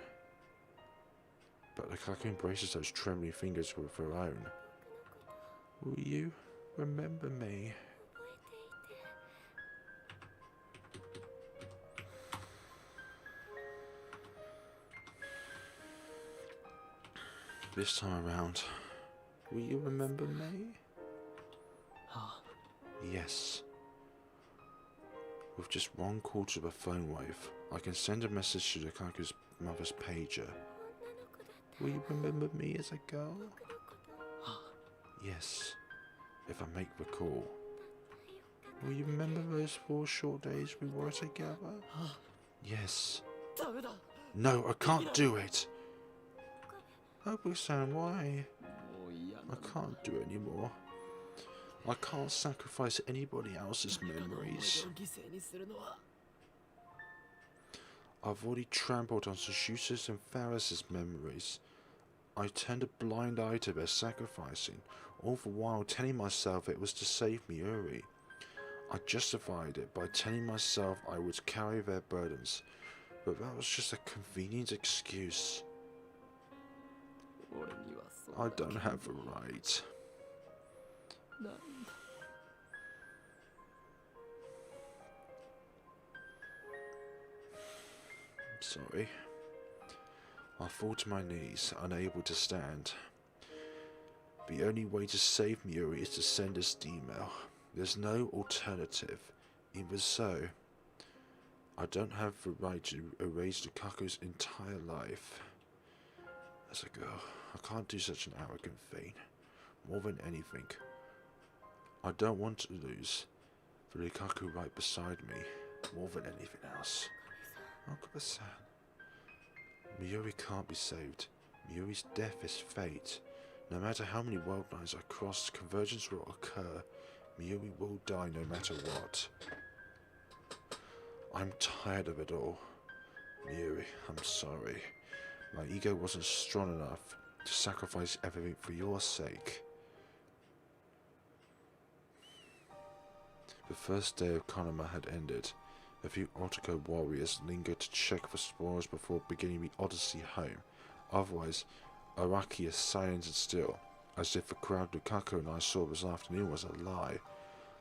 But Lukaku embraces those trembling fingers with her own. Will you remember me? This time around, will you remember me? Yes. With just one call to the phone wave, I can send a message to Lukaku's mother's pager. Will you remember me as a girl? Yes, if I make the call. Will you remember those 4 short days we were together? Yes. No, I can't do it. Okabe-san, why? I can't do it anymore. I can't sacrifice anybody else's memories. I've already trampled on Sushusa's and Ferris's memories. I turned a blind eye to their sacrificing, all the while telling myself it was to save Mayuri. I justified it by telling myself I would carry their burdens, but that was just a convenient excuse. I don't have the right. Sorry. I fall to my knees, unable to stand. The only way to save Mayuri is to send this email. There's no alternative. Even so, I don't have the right to erase Lukaku's entire life. As a girl, I can't do such an arrogant thing. More than anything, I don't want to lose the Lukaku right beside me. More than anything else. Okabe-san. Mayuri can't be saved. Mayuri's death is fate. No matter how many world lines I cross, convergence will occur. Mayuri will die no matter what. I'm tired of it all. Mayuri, I'm sorry. My ego wasn't strong enough to sacrifice everything for your sake. The first day of Konama had ended. A few Otoko warriors lingered to check for spoils before beginning the odyssey home. Otherwise, Araki is silent and still, as if the crowd Lukaku and I saw this afternoon was a lie.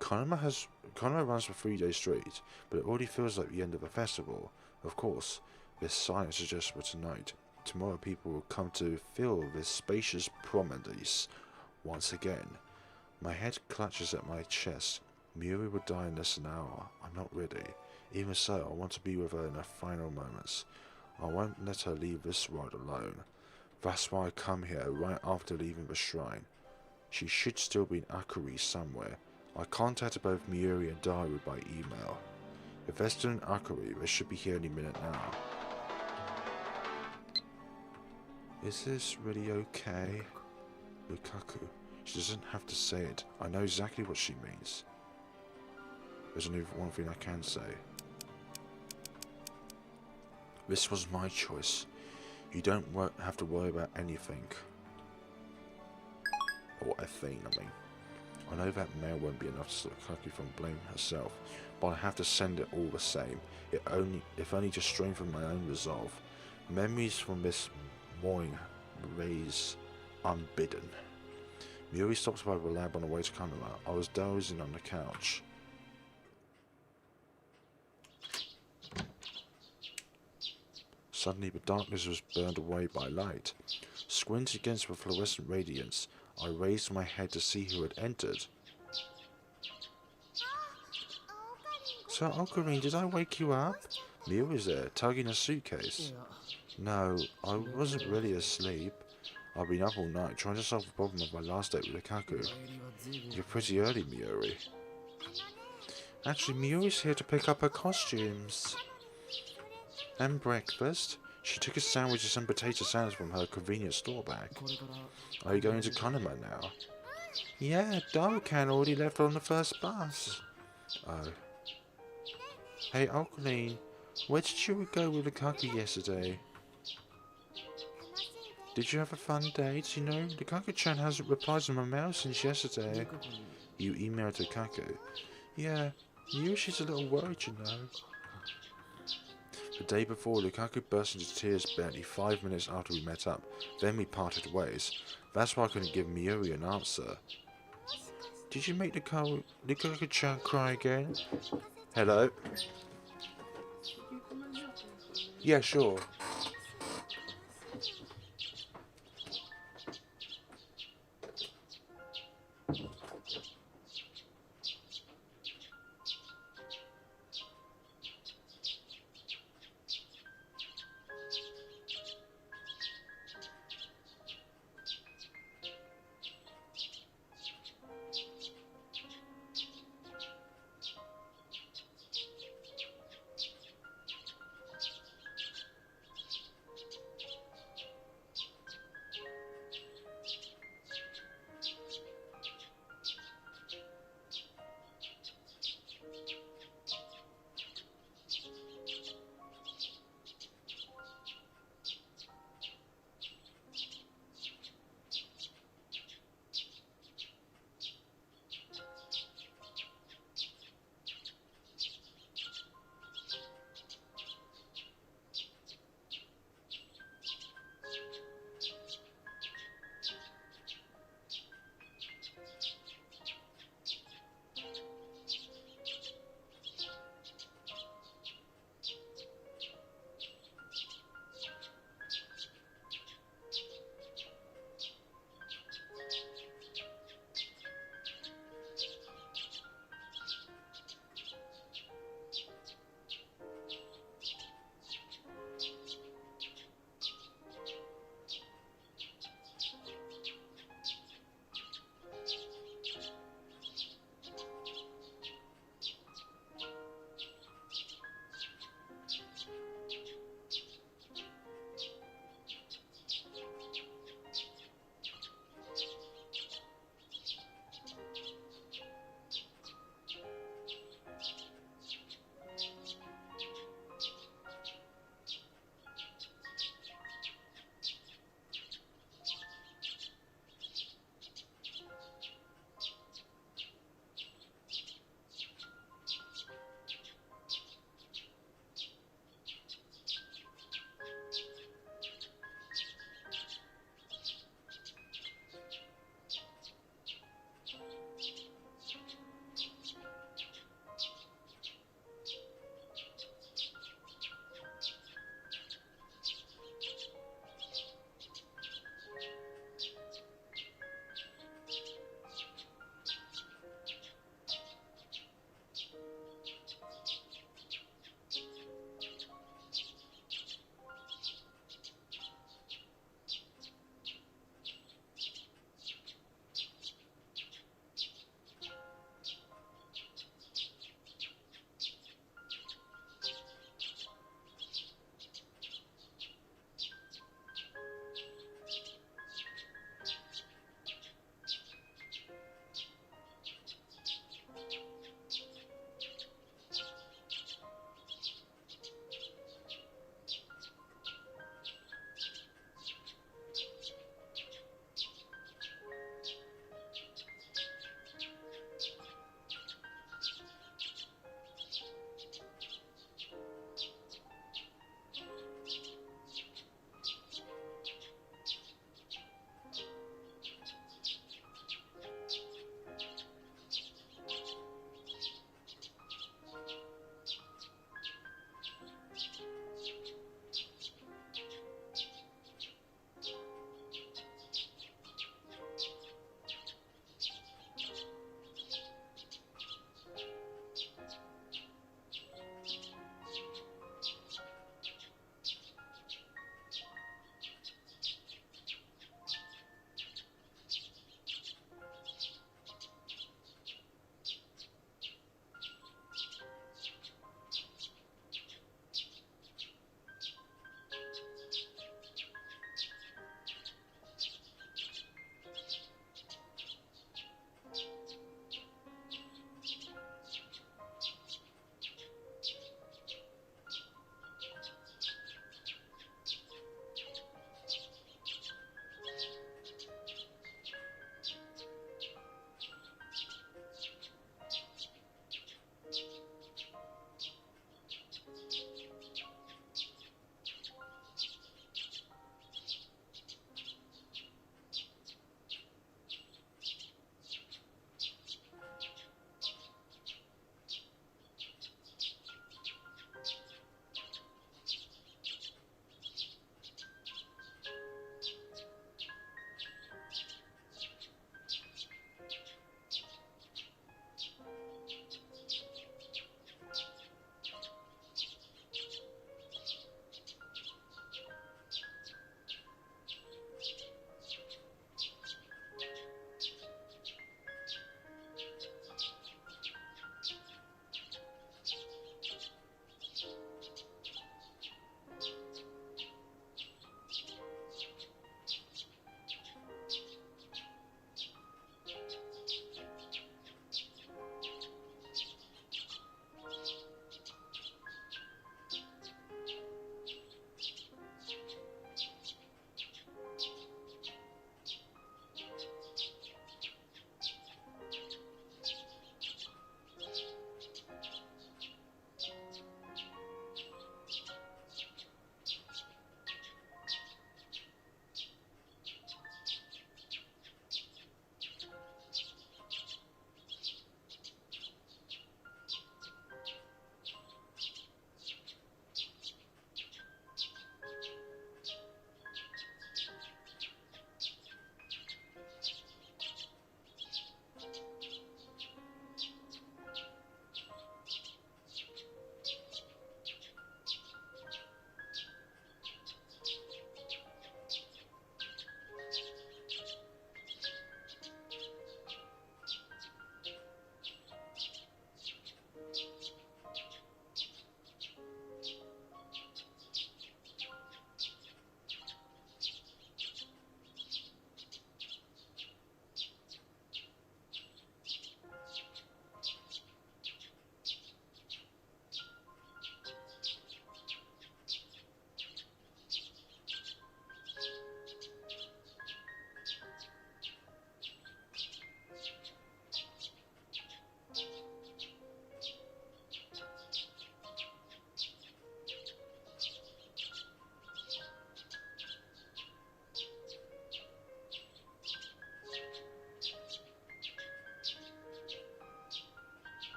Konama runs for 3 days straight, but it already feels like the end of a festival. Of course, this silence is just for tonight. Tomorrow people will come to fill this spacious promenades once again. My head clutches at my chest. Mayuri will die in less than an hour. I'm not ready. Even so, I want to be with her in her final moments. I won't let her leave this world alone. That's why I come here right after leaving the shrine. She should still be in Akari somewhere. I contacted both Mayuri and Daru by email. If they're still in Akari, they should be here any minute now. Is this really okay? Lukaku. She doesn't have to say it. I know exactly what she means. There's only one thing I can say. This was my choice. You don't have to worry about anything. Or a thing, I mean. I know that mail won't be enough to stop Lukaku from blaming herself, but I have to send it all the same, if only to strengthen my own resolve. Memories from this morning raise unbidden. Mayuri stopped by the lab on the way to Kanama. I was dozing on the couch. Suddenly the darkness was burned away by light. Squinting against the fluorescent radiance, I raised my head to see who had entered. So, Okabe, did I wake you up? Mayuri was there, tugging a suitcase. No, I wasn't really asleep. I've been up all night trying to solve the problem of my last date with Lukaku. You're pretty early, Mayuri. Actually, Mayuri's here to pick up her costumes. And breakfast. She took a sandwich and some potato salads from her convenience store bag. Are you going to Konama now? Yeah, Daru-kan already left on the first bus. Oh. Hey, Okabe, where did you go with Lukaku yesterday? Did you have a fun date? You know, Lukaku-chan hasn't replied to my mail since yesterday. You emailed Lukaku? Yeah, she's a little worried, you know. The day before, Lukaku burst into tears barely 5 minutes after we met up. Then we parted ways. That's why I couldn't give Mayuri an answer. Did you make Lukaku-chan cry again? Hello? Yeah, sure.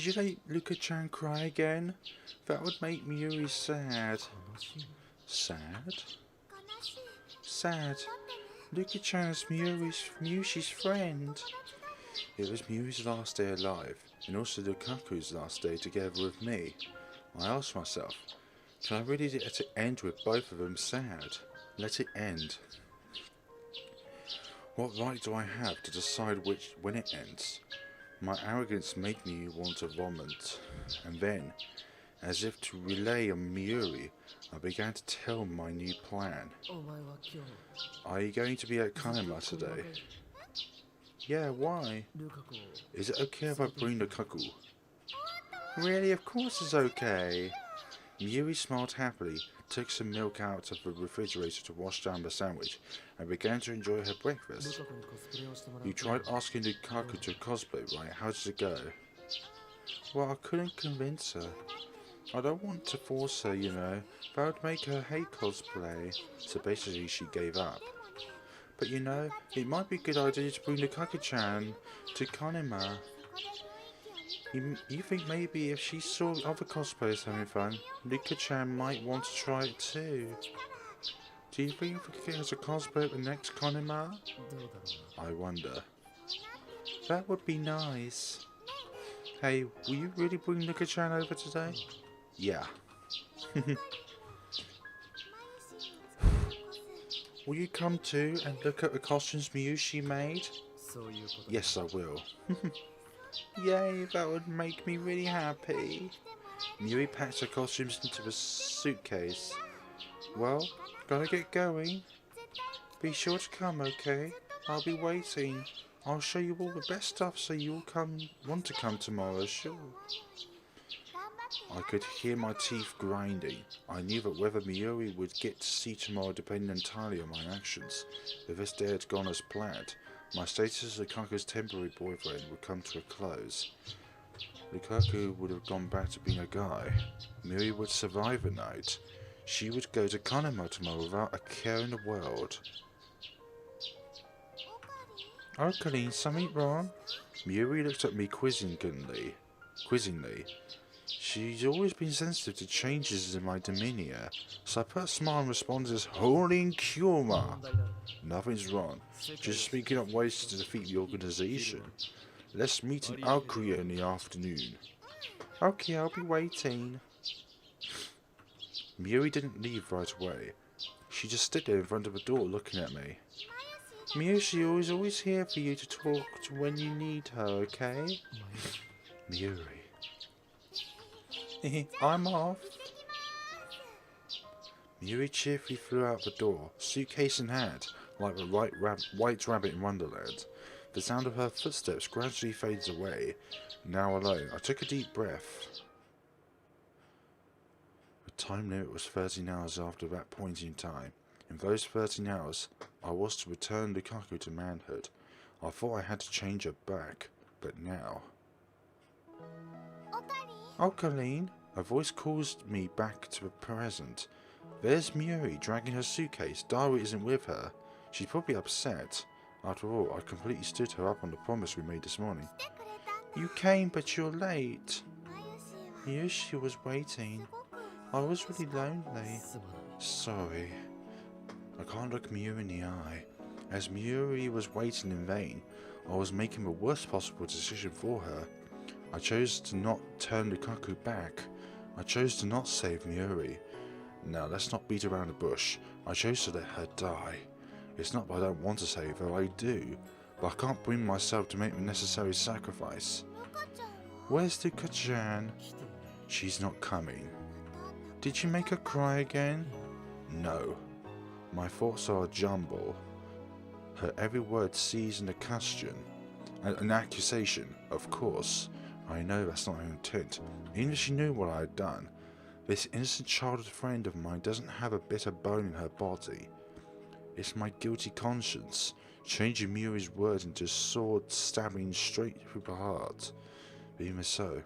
Did you let Luka-chan cry again? That would make Mayuri sad. Sad? Sad. Luka-chan is Miyushi's friend. It was Miyuri's last day alive, and also Lukaku's last day together with me. I asked myself, can I really let it end with both of them sad? Let it end. What right do I have to decide when it ends? My arrogance made me want to vomit, and then, as if to relay on Mayuri, I began to tell my new plan. Are you going to be at Kanema today? Yeah, why? Is it okay if I bring Lukaku? Really, of course it's okay. Mayuri smiled happily, took some milk out of the refrigerator to wash down the sandwich, and began to enjoy her breakfast. You tried asking Lukaku to cosplay, right? How did it go? Well, I couldn't convince her. I don't want to force her, you know. That would make her hate cosplay. So basically she gave up. But you know, it might be a good idea to bring Lukaku-chan to Kanema. You think maybe if she saw other cosplayers having fun, Luka-chan might want to try it too. Do you think we could get us a cosplay at the next Kanema? I wonder. That would be nice. Hey, will you really bring Luka-chan over today? Yeah. Will you come too and look at the costumes Mayushi made? Yes, I will. Yay, that would make me really happy. Mayuri packed her costumes into the suitcase. Well, gotta get going. Be sure to come, okay? I'll be waiting. I'll show you all the best stuff so you'll want to come tomorrow, sure. I could hear my teeth grinding. I knew that whether Mayuri would get to see tomorrow depended entirely on my actions. If this day had gone as planned, my status as Lukaku's temporary boyfriend would come to a close. Lukaku would have gone back to being a guy. Mayuri would survive the night. She would go to Kanema tomorrow without a care in the world. Okabe, something wrong? Mayuri looked at me quizzingly. She's always been sensitive to changes in my demeanour, so I put a smile and responded as Hōōin Kyōma. Nothing's wrong, just speaking up ways to defeat the organisation. Let's meet in Alkuya in the afternoon. Okay, I'll be waiting. Mayuri didn't leave right away. She just stood there in front of the door looking at me. Mayuri is always here for you to talk to when you need her, okay? Mayuri. I'm off. Mayuri cheerfully flew out the door, suitcase in hand, like the white rabbit in Wonderland. The sound of her footsteps gradually fades away. Now alone, I took a deep breath. The time limit was 13 hours after that point in time. In those 13 hours, I was to return Lukaku to manhood. I thought I had to change her back, but now... Okabe, a voice calls me back to the present. There's Mayuri dragging her suitcase. Daru isn't with her. She's probably upset. After all, I completely stood her up on the promise we made this morning. You came, but you're late. Mayushi was waiting. I was really lonely. Sorry. I can't look Mayuri in the eye. As Mayuri was waiting in vain, I was making the worst possible decision for her. I chose to not turn Lukaku back. I chose to not save Mayuri. Now, let's not beat around the bush. I chose to let her die. It's not that I don't want to save her, I do. But I can't bring myself to make the necessary sacrifice. Where's Luka-chan? She's not coming. Did you make her cry again? No. My thoughts are a jumble. Her every word seasoned a question. An accusation, of course. I know that's not her intent. Even if she knew what I had done, this innocent childhood friend of mine doesn't have a bitter bone in her body. It's my guilty conscience, changing Mayuri's words into a sword stabbing straight through the heart. But even so,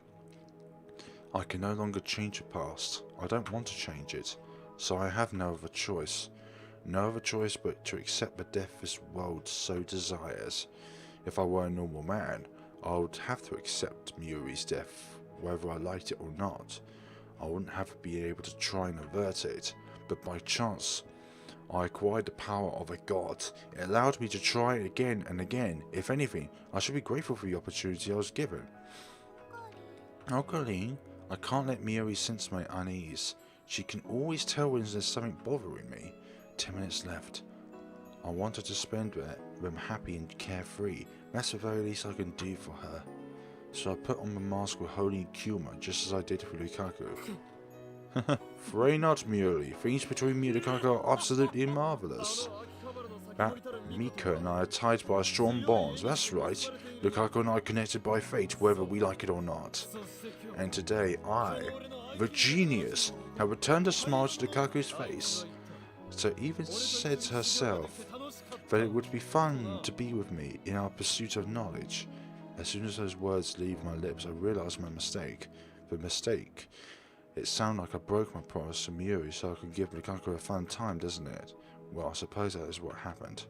I can no longer change the past. I don't want to change it, so I have no other choice. No other choice but to accept the death this world so desires. If I were a normal man, I would have to accept Mayuri's death whether I liked it or not. I wouldn't have been able to try and avert it, but by chance, I acquired the power of a god. It allowed me to try it again and again. If anything, I should be grateful for the opportunity I was given. Okabe, I can't let Mayuri sense my unease. She can always tell when there's something bothering me. 10 minutes left. I wanted to spend them happy and carefree. That's the very least I can do for her. So I put on my mask with Hōōin Kyōma, just as I did for Lukaku. Fray not, Mayuri. Things between me and Lukaku are absolutely marvellous. That Mika and I are tied by a strong bond. That's right. Lukaku and I are connected by fate, whether we like it or not. And today, I, the genius, have returned a smile to Lukaku's face. So even said herself that it would be fun to be with me in our pursuit of knowledge. As soon as those words leave my lips, I realised my mistake. The mistake. It sounded like I broke my promise to Mayuri so I could give Lukaku a fun time, doesn't it? Well, I suppose that is what happened.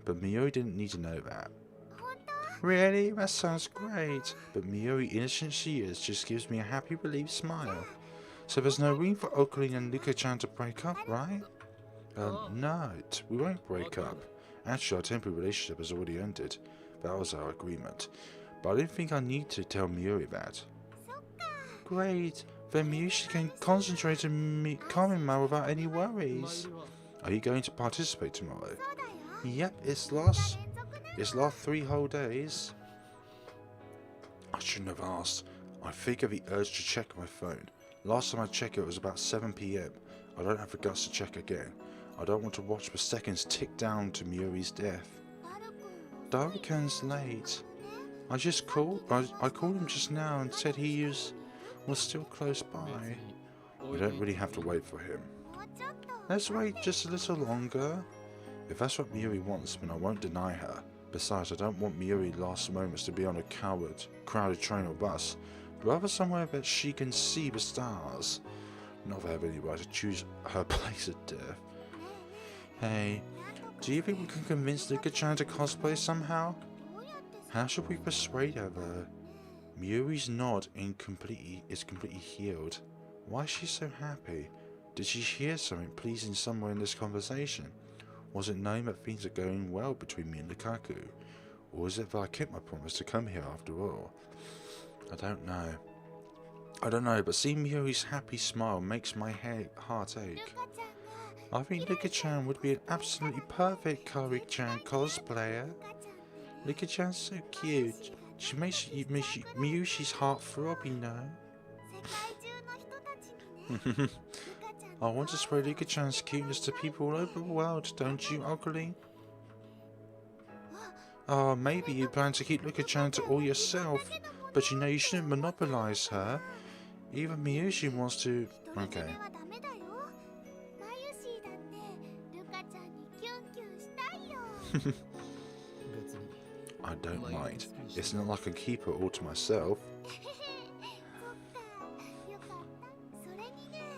But Mayuri didn't need to know that. Really? That sounds great. But Mayuri, innocent she is, just gives me a happy, relieved smile. So there's no room for Okabe and Luka-chan to break up, right? No, we won't break up. Actually, our temporary relationship has already ended. That was our agreement. But I didn't think I need to tell Mayuri that. Great. Then Mayuri can concentrate on me Kamima without any worries. Are you going to participate tomorrow? Yep, it's last 3 whole days. I shouldn't have asked. I figured the urge to check my phone. Last time I checked it was about 7 PM. I don't have the guts to check again. I don't want to watch the seconds tick down to Mayuri's death. Darukan's late. I called him just now and said he was still close by. We don't really have to wait for him. Let's wait just a little longer. If that's what Mayuri wants, then I won't deny her. Besides, I don't want Mayuri's last moments to be on a crowded train or bus. Rather somewhere that she can see the stars. Not that I have any right to choose her place of death. Hey, do you think we can convince Luka-chan to cosplay somehow? How should we persuade her though? Mayuri's nod is completely healed. Why is she so happy? Did she hear something pleasing somewhere in this conversation? Was it knowing that things are going well between me and Lukaku? Or is it that I kept my promise to come here after all? I don't know, but seeing Mayuri's happy smile makes my heart ache. I think Luka-chan would be an absolutely perfect Kari-chan cosplayer. Luka-chan's so cute. She makes Miyushi's heart throb, you know. I want to spread Luka-chan's cuteness to people all over the world, don't you, Okabe? Oh, maybe you plan to keep Luka-chan to all yourself, but you know you shouldn't monopolize her. Even Mayushi wants to... Okay. I don't mind. It's not like I keep her all to myself.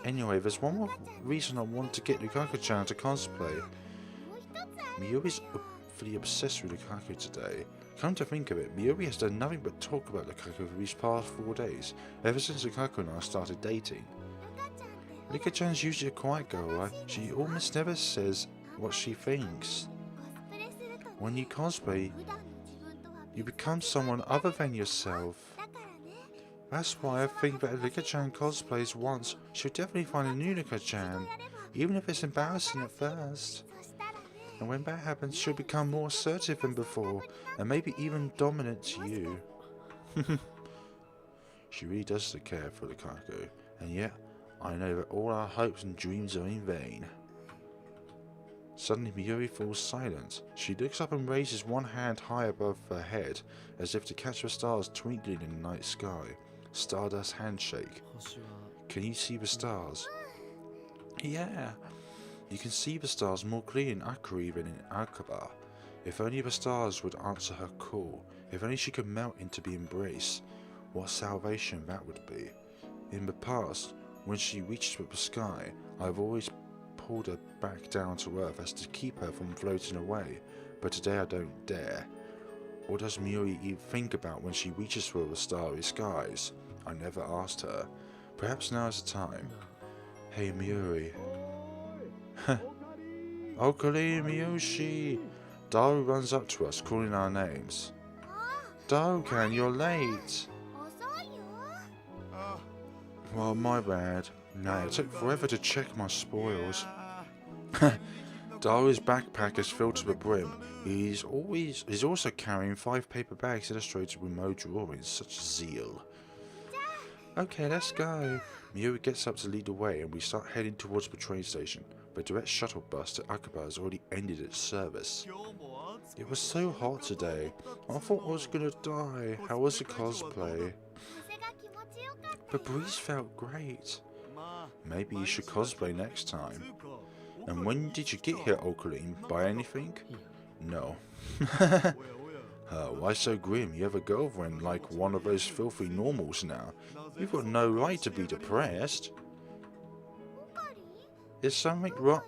Anyway, there's one more reason I want to get Lukaku-chan to cosplay. Mayuri's fully obsessed with Lukaku today. Come to think of it, Mayuri has done nothing but talk about Lukaku for these past 4 days, ever since Lukaku and I started dating. Luka-chan's usually a quiet girl, right? She almost never says what she thinks. When you cosplay, you become someone other than yourself. That's why I think that if Luka-chan cosplays once, she'll definitely find a new Luka-chan, even if it's embarrassing at first. And when that happens, she'll become more assertive than before, and maybe even dominant to you. She really does care for Lukaku, and yet I know that all our hopes and dreams are in vain. Suddenly Mayuri falls silent. She looks up and raises one hand high above her head, as if to catch the stars twinkling in the night sky. Stardust handshake. Can you see the stars? Yeah. You can see the stars more clearly in Akari than in Akaba. If only the stars would answer her call. If only she could melt into the embrace. What salvation that would be. In the past, when she reached the sky, I've always pulled her back down to earth as to keep her from floating away. But today I don't dare. What does Mayuri even think about when she reaches for the starry skies? I never asked her. Perhaps now is the time. Hey Mayuri. Okabe, Miyoshi! Daru runs up to us, calling our names. Daru-kan, you're late! Well, my bad. No, it took forever to check my spoils. Daru's backpack is filled to the brim. He's also carrying 5 paper bags illustrated with Mo drawings. Such zeal. Okay, let's go. Mayuri gets up to lead the way and we start heading towards the train station. The direct shuttle bus to Okabe has already ended its service. It was so hot today. I thought I was gonna die. How was the cosplay? The breeze felt great. Maybe you should cosplay next time. And when did you get here, Okabe? Buy anything? No. Why so grim? You have a girlfriend like one of those filthy normals now. You've got no right to be depressed. Is something wrong?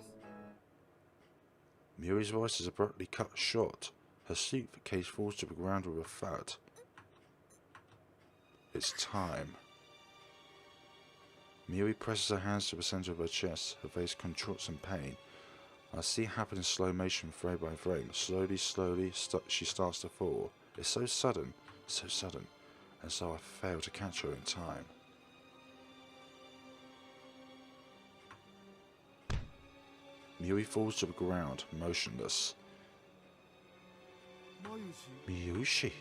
Mayuri's voice is abruptly cut short. Her suitcase falls to the ground with a thud. It's time. Mayuri presses her hands to the center of her chest. Her face contorts in pain. I see it happen in slow motion, frame by frame. Slowly, she starts to fall. It's so sudden, and so I fail to catch her in time. Mayuri falls to the ground, motionless. Miyoshi!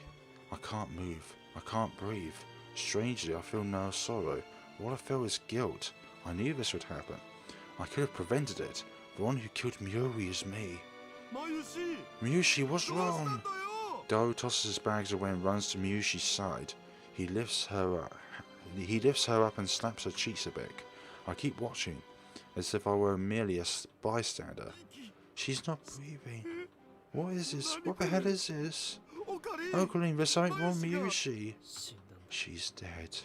I can't move. I can't breathe. Strangely, I feel no sorrow. What I feel is guilt. I knew this would happen. I could have prevented it. The one who killed Mayuri is me. Miyoshi, what's wrong? Daru tosses his bags away and runs to Miyoshi's side. He lifts her up and slaps her cheeks a bit. I keep watching, as if I were merely a bystander. She's not breathing. What is this? What the hell is this? Okabe, there's something wrong, Miyoshi. She's dead.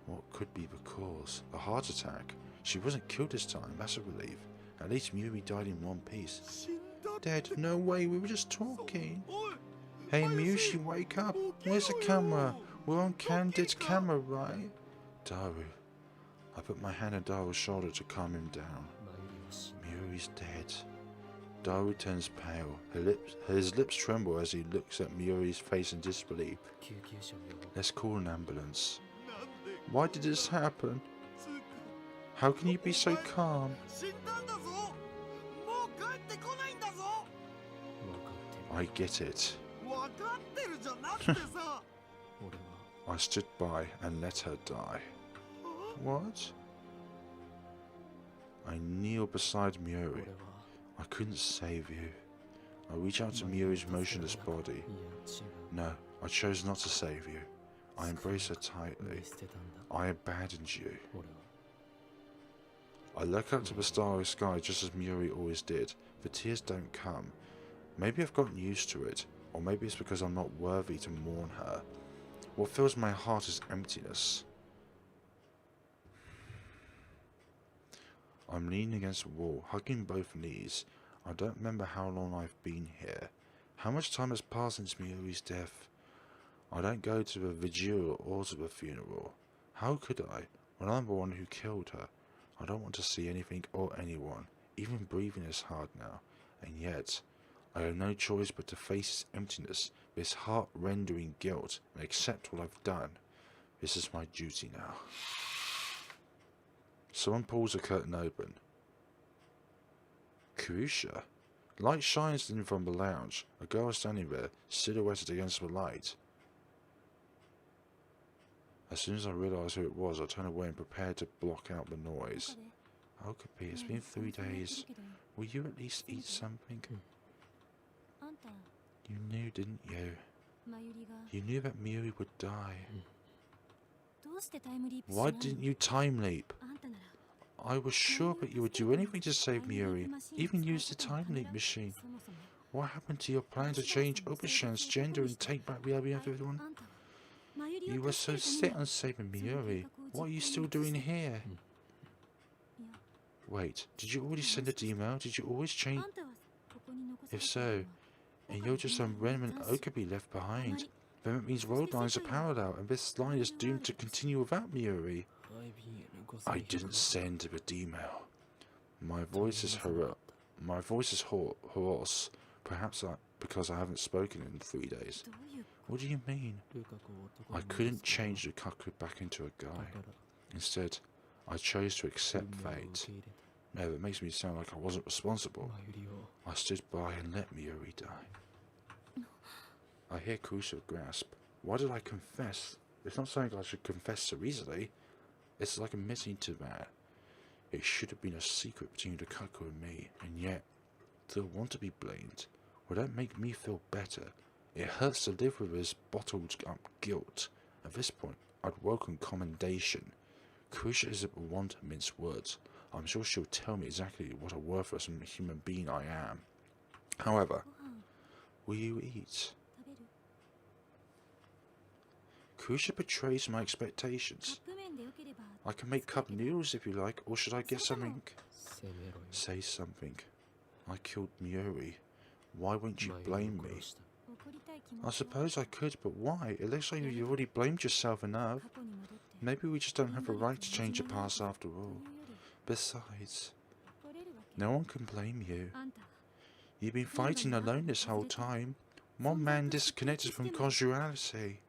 What could be the cause? A heart attack. She wasn't killed this time, that's a relief. At least Mayuri died in one piece. Dead? No way, we were just talking. Hey Miyoshi, wake up. Where's the camera? We're on candid camera, right? Daru. I put my hand on Daru's shoulder to calm him down. Mayuri's dead. Daru turns pale. His lips tremble as he looks at Mayuri's face in disbelief. Let's call an ambulance. Why did this happen? How can you be so calm? I get it. I stood by and let her die. What? I kneel beside Mayuri. I couldn't save you. I reach out to Mayuri's motionless body. No, I chose not to save you. I embrace her tightly. I abandoned you. I look up to the starry sky just as Mayuri always did. The tears don't come. Maybe I've gotten used to it, or maybe it's because I'm not worthy to mourn her. What fills my heart is emptiness. I'm leaning against the wall, hugging both knees. I don't remember how long I've been here. How much time has passed since Mayuri's death? I don't go to the vigil or to the funeral. How could I, when I'm the one who killed her? I don't want to see anything or anyone. Even breathing is hard now. And yet, I have no choice but to face this emptiness, this heart-rending guilt, and accept what I've done. This is my duty now. Someone pulls the curtain open. Kurusha. Light shines in from the lounge. A girl is standing there, silhouetted against the light. As soon as I realised who it was, I turned away and prepared to block out the noise. Okabe, it's been 3 days. Will you at least eat something? You knew, didn't you? You knew that Mayuri would die. Why didn't you time leap? I was sure that you would do anything to save Mayuri, even use the time leap machine. What happened to your plan to change Obashan's gender and take back the idea of everyone? You were so set on saving Mayuri. What are you still doing here? Wait, did you already send an email? Did you always change? If so, and you're just some remnant Okabe left behind. Then it means world lines are parallel, and this line is doomed to continue without Mayuri. I didn't send him an email. My voice is hoarse. Perhaps because I haven't spoken in 3 days. What do you mean? I couldn't change Lukaku back into a guy. Instead, I chose to accept fate. No, it makes me sound like I wasn't responsible. I stood by and let Mayuri die. I hear Kurusha grasp. Why did I confess? It's not something I should confess so easily. It's like admitting to that. It should have been a secret between Lukaku and me, and yet, to want to be blamed, will that make me feel better? It hurts to live with this bottled up guilt. At this point, I'd welcome commendation. Kurusha isn't one to mince words. I'm sure she'll tell me exactly what a worthless human being I am. However, will you eat? Kurusha betrays my expectations. I can make cup noodles if you like, or should I get something? Say something. I killed Mayuri. Why won't you blame me? I suppose I could, but why? It looks like you've already blamed yourself enough. Maybe we just don't have a right to change the past after all. Besides, no one can blame you. You've been fighting alone this whole time. One man disconnected from causality.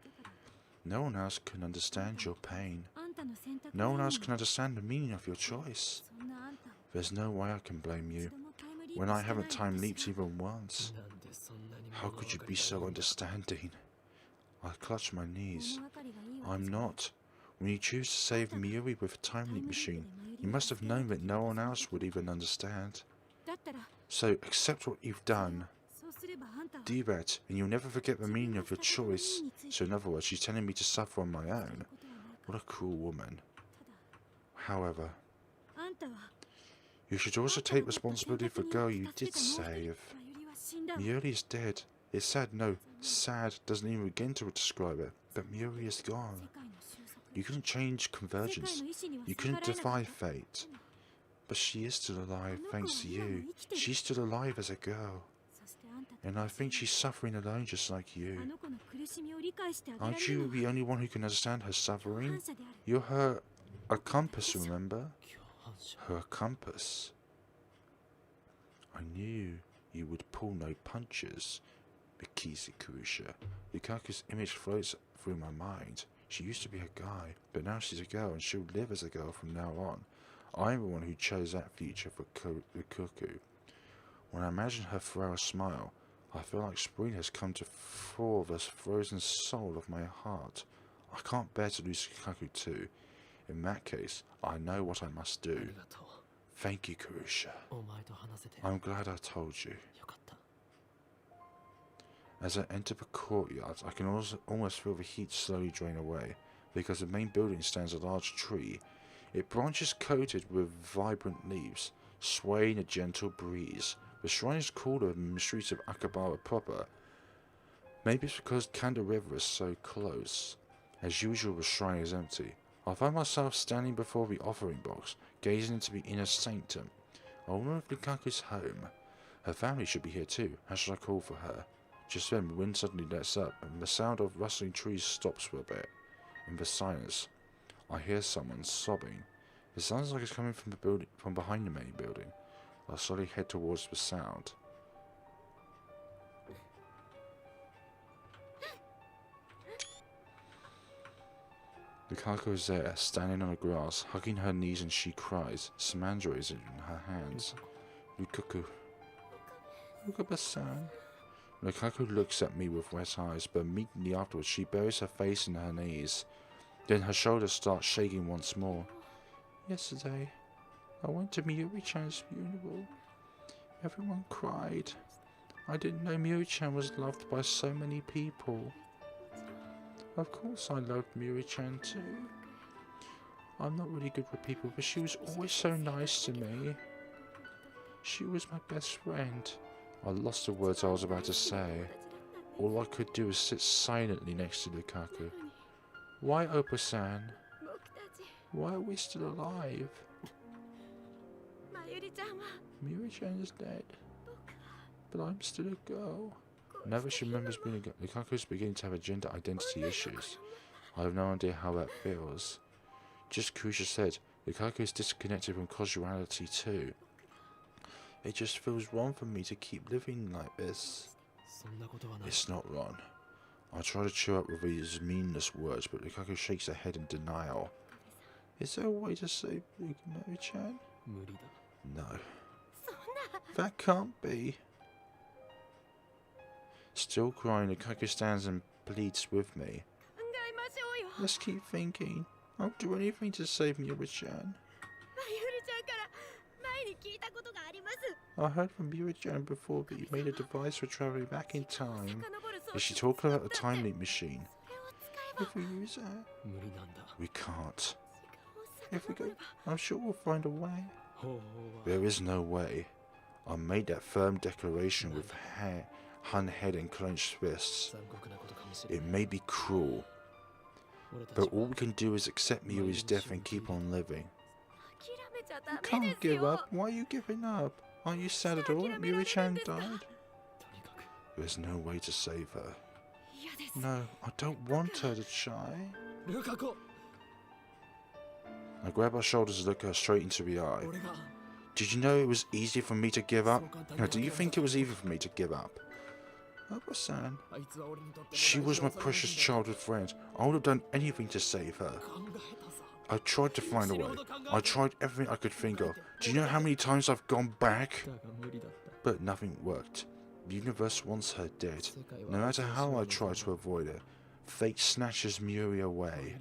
No one else can understand your pain. No one else can understand the meaning of your choice. There's no way I can blame you, when I haven't time leaped even once. How could you be so understanding? I clutch my knees. I'm not. When you choose to save Mayuri with a time leap machine, you must have known that no one else would even understand. So accept what you've done. Do that, and you'll never forget the meaning of your choice. So in other words, she's telling me to suffer on my own. What a cruel woman. However, you should also take responsibility for the girl you did save. Mayuri is dead. It's sad, no, sad doesn't even begin to describe it, but Mayuri is gone. You couldn't change convergence. You couldn't defy fate. But she is still alive thanks to you. She's still alive as a girl. And I think she's suffering alone just like you. Aren't you the only one who can understand her suffering? You're her compass, remember? Her compass. I knew you would pull no punches, Mikisi Kurusha. Lukaku's image floats through my mind. She used to be a guy, but now she's a girl and she'll live as a girl from now on. I'm the one who chose that future for Lukaku. When I imagine her frail smile, I feel like spring has come to thaw the frozen soul of my heart. I can't bear to lose Lukaku too. In that case, I know what I must do. Thank you, Kurusha. I'm glad I told you. As I enter the courtyard, I can almost feel the heat slowly drain away, because the main building stands a large tree. Its branches coated with vibrant leaves, swaying a gentle breeze. The shrine is cooler than the streets of Akihabara proper. Maybe it's because Kanda River is so close. As usual, the shrine is empty. I find myself standing before the offering box, gazing into the inner sanctum. I wonder if Lukaku's home. Her family should be here too. How should I call for her? Just then, the wind suddenly lets up, and the sound of rustling trees stops for a bit. In the silence, I hear someone sobbing. It sounds like it's coming from the building, from behind the main building. I slowly head towards the sound. Lukaku is there, standing on the grass, hugging her knees, and she cries. Samandra is in her hands. Lukaku. Okabe-san. Lukaku looks at me with wet eyes, but immediately afterwards she buries her face in her knees. Then her shoulders start shaking once more. Yesterday, I went to Mayuri-chan's funeral. Everyone cried. I didn't know Mayuri-chan was loved by so many people. Of course I loved Mayuri-chan too. I'm not really good with people, but she was always so nice to me. She was my best friend. I lost the words I was about to say. All I could do was sit silently next to Lukaku. Why, Oppa-san? Why are we still alive? Mayuri-chan is dead. But I'm still a girl. Now that she remembers being a Lukaku's beginning to have gender identity issues. I have no idea how that feels. Just Kusha said, Lukaku is disconnected from causality too. It just feels wrong for me to keep living like this. It's not wrong. I try to cheer up with these meaningless words, but Lukaku shakes her head in denial. Is there a way to save Mayuri-chan? No. That can't be. Still crying, Lukaku stands and pleads with me. Let's keep thinking. I'll do anything to save Mayuri-chan. I heard from Mayuri-chan before that you made a device for traveling back in time. Is she talking about a time leap machine? If we use it, we can't. If we go, I'm sure we'll find a way. There is no way. I made that firm declaration with hun head and clenched fists. It may be cruel, but all we can do is accept Mayuri's death and keep on living. You can't give up. Why are you giving up? Aren't you sad at all that Mayuri-chan died? There's no way to save her. No, I don't want her to try. I grab her shoulders and look her straight into the eye. Did you know it was easy for me to give up? Now, do you think it was easy for me to give up? Opa-san. She was my precious childhood friend. I would have done anything to save her. I tried to find a way. I tried everything I could think of. Do you know how many times I've gone back? But nothing worked. The universe wants her dead. No matter how I try to avoid it, fate snatches Mayuri away.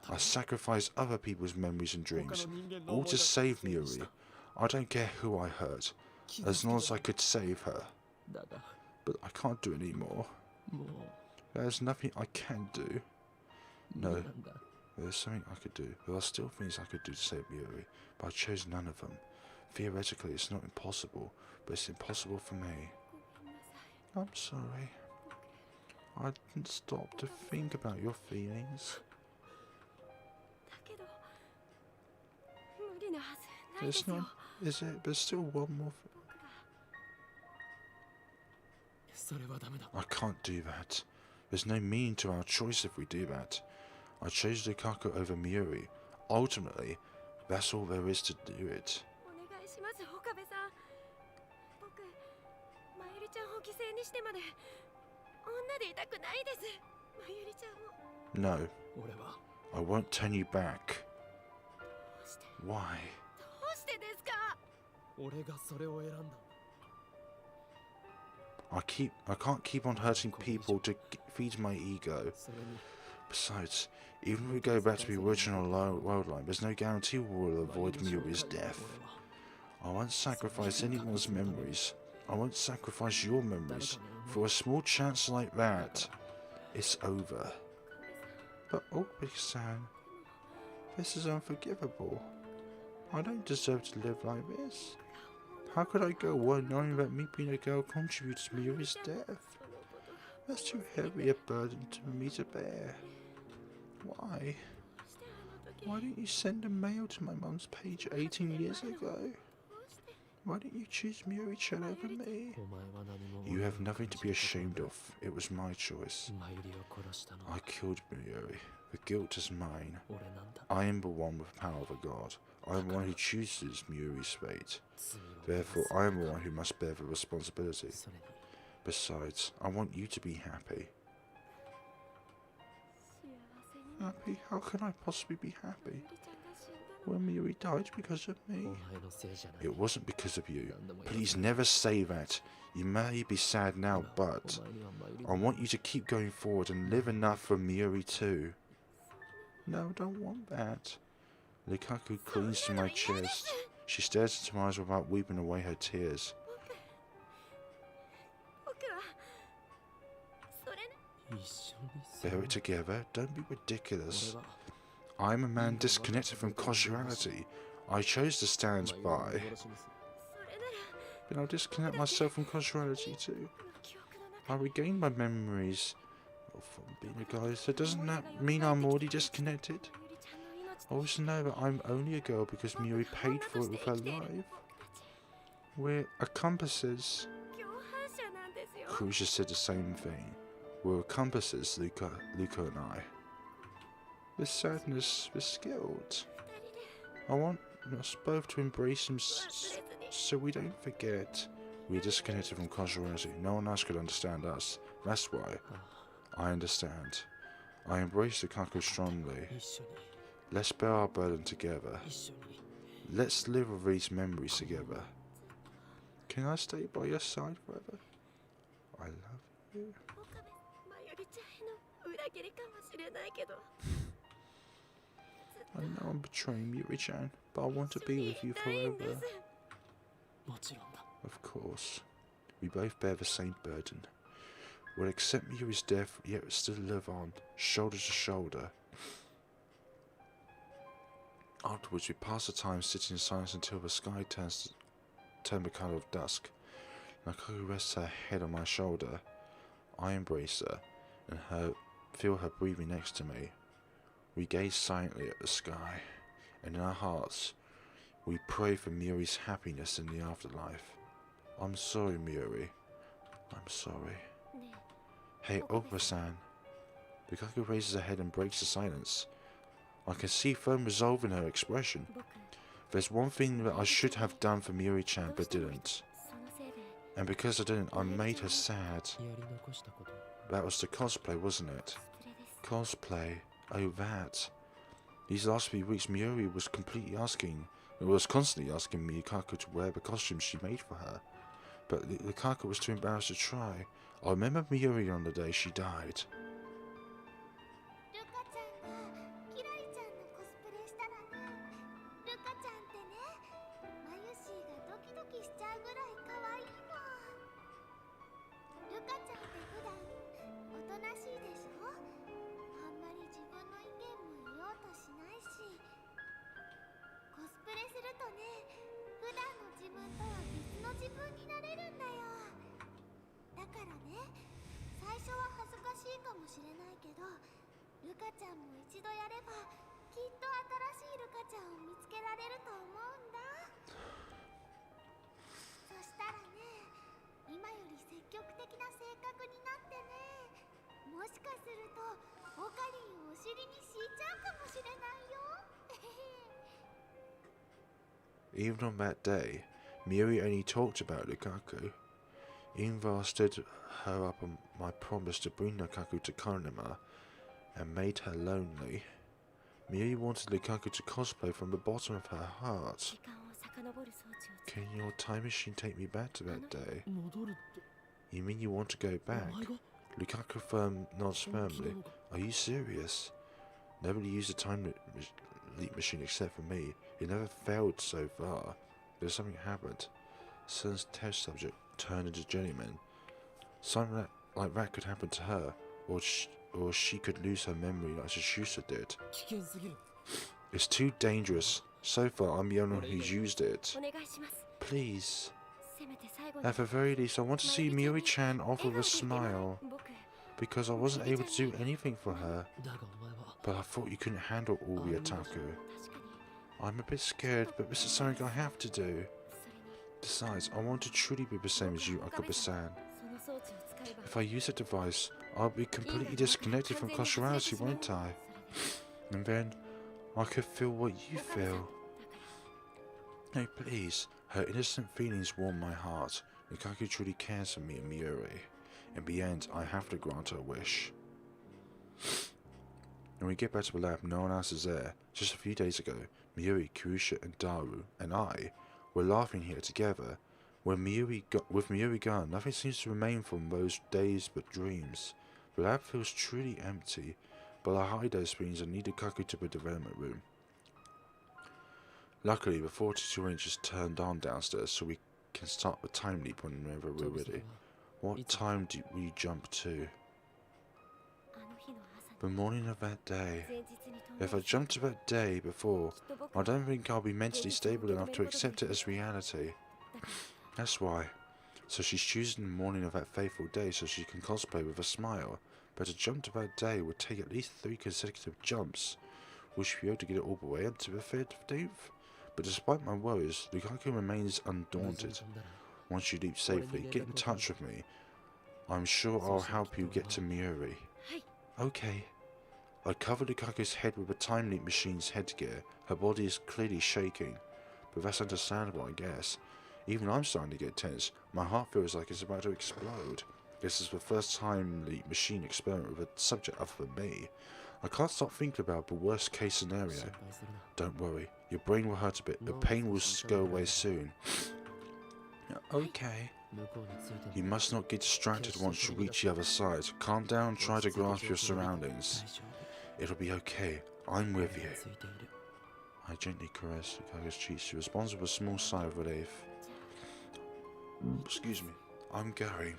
I sacrifice other people's memories and dreams, all to save Mayuri. I don't care who I hurt, as long as I could save her. But I can't do any more. There's nothing I can do. No, there's something I could do. There are still things I could do to save Mayuri, but I chose none of them. Theoretically, it's not impossible, but it's impossible for me. I'm sorry. I didn't stop to think about your feelings. There's not, is it? There's still one more I can't do that. There's no meaning to our choice if we do that. I chose Lukaku over Mayuri. Ultimately, that's all there is to do it. No, I won't turn you back. Why? I can't keep on hurting people to feed my ego. Besides, even if we go back to the original worldline, there's no guarantee we will avoid Mayuri's death. I won't sacrifice anyone's memories. I won't sacrifice your memories for a small chance like that. It's over. But Okabe-san, this is unforgivable. I don't deserve to live like this. How could I go on knowing that me being a girl contributes to Mayuri's death? That's too heavy a burden for me to bear. Why? Why didn't you send a mail to my mum's page 18 years ago? Why didn't you choose Mayuri-chan over me? You have nothing to be ashamed of. It was my choice. I killed Mayuri. The guilt is mine. I am the one with the power of a god. I am the one who chooses Mayuri's fate. Therefore, I am the one who must bear the responsibility. Besides, I want you to be happy. Happy? How can I possibly be happy? When Mayuri died because of me? It wasn't because of you. Please never say that. You may be sad now, but I want you to keep going forward and live enough for Mayuri too. No, I don't want that. Lukaku clings to my chest. She stares into my eyes without weeping away her tears. Bear it together. Don't be ridiculous. I'm a man disconnected from causality. I chose to stand by. Then I'll disconnect myself from causality too. I regained my memories from being a guy, so doesn't that mean I'm already disconnected? I also know that I'm only a girl because Mayuri paid for it with her life. We're accomplices. Kirusha said the same thing. We were compasses, Luka and I. With sadness, with guilt. I want us both to embrace him so we don't forget. We are disconnected from causality. No one else could understand us. That's why. I understand. I embrace Lukaku strongly. Let's bear our burden together. Let's live with these memories together. Can I stay by your side forever? I love you. I know I'm betraying Mayuri-chan, but I want to be with you forever. Of course. We both bear the same burden. We'll accept Mayuri's death, yet still live on, shoulder to shoulder. Afterwards, we pass the time sitting in silence until the sky turns the colour of dusk. Lukaku rests her head on my shoulder. I embrace her, and feel her breathing next to me. We gaze silently at the sky, and in our hearts, we pray for Mayuri's happiness in the afterlife. I'm sorry, Mayuri. I'm sorry. Hey, Okabe-san. Lukaku raises her head and breaks the silence. I can see firm resolve in her expression. There's one thing that I should have done for Mayuri-chan but didn't. And because I didn't, I made her sad. That was the cosplay, wasn't it? Cosplay. Oh, that. These last few weeks, Mayuri was constantly asking Lukaku to wear the costume she made for her. But Lukaku was too embarrassed to try. I remember Mayuri on the day she died. Even on that day, Mayuri only talked about Lukaku. Even though I stood her up on my promise to bring Lukaku to Konoha and made her lonely, Mayuri wanted Lukaku to cosplay from the bottom of her heart. Can your time machine take me back to that day? You mean you want to go back? Lukaku nods firmly. Are you serious? Nobody used the time leap machine except for me. It never failed so far. There's something happened. Son's test subject turned into Jellyman. Something like that could happen to her, or she could lose her memory like Shusa did. It's too dangerous. So far, I'm the only one who's used it. Please. At the very least, I want to see Mayuri-chan off with a smile. Because I wasn't able to do anything for her. But I thought you couldn't handle all the otaku. I'm a bit scared, but this is something I have to do. Besides, I want to truly be the same as you, Okabe-san. If I use a device, I'll be completely disconnected from causality, won't I? And then, I could feel what you feel. No, please. Her innocent feelings warm my heart. Lukaku truly cares for me and Mayuri. In the end, I have to grant her wish. When we get back to the lab, no one else is there. Just a few days ago, Mayuri, Kirusha, and Daru, and I were laughing here together. With Mayuri gone, nothing seems to remain from those days but dreams. The lab feels truly empty, but I hide those feelings and need Lukaku to the development room. Luckily, the 42 inch is turned on downstairs, so we can start the time leap whenever we're ready. What time do we jump to? The morning of that day. If I jumped to that day before, I don't think I'll be mentally stable enough to accept it as reality. That's why. So she's choosing the morning of that fateful day so she can cosplay with a smile. But to jump to that day would take at least 3 consecutive jumps. Will she be able to get it all the way up to the 15th? But despite my worries, Lukaku remains undaunted. Once you leap safely, get in touch with me. I'm sure I'll help you get to Mayuri. Okay. I covered Lukaku's head with a time leap machine's headgear. Her body is clearly shaking, but that's understandable, I guess. Even I'm starting to get tense. My heart feels like it's about to explode. This is the first time leap machine experiment with a subject other than me. I can't stop thinking about the worst case scenario. Don't worry, your brain will hurt a bit. The pain will go away soon. Okay. You must not get distracted once you reach the other side. Calm down and try to grasp your surroundings. It'll be okay. I'm with you. I gently caress Lukaku's cheeks. She responds with a small sigh of relief. Excuse me. I'm going.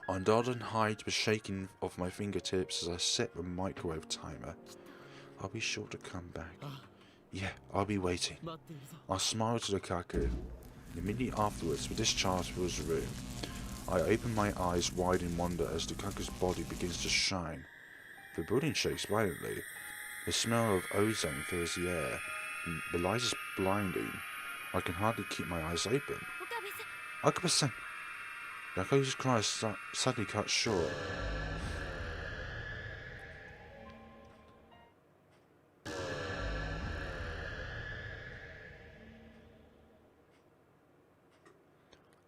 I nod and hide the shaking of my fingertips as I set the microwave timer. I'll be sure to come back. Yeah, I'll be waiting. I smile to Lukaku. Immediately afterwards, the discharge fills the room. I open my eyes wide in wonder as Lukaku's body begins to shine. The building shakes violently. The smell of ozone fills the air. The light is blinding. I can hardly keep my eyes open. Okabe-san! Lukaku's cries suddenly cut short.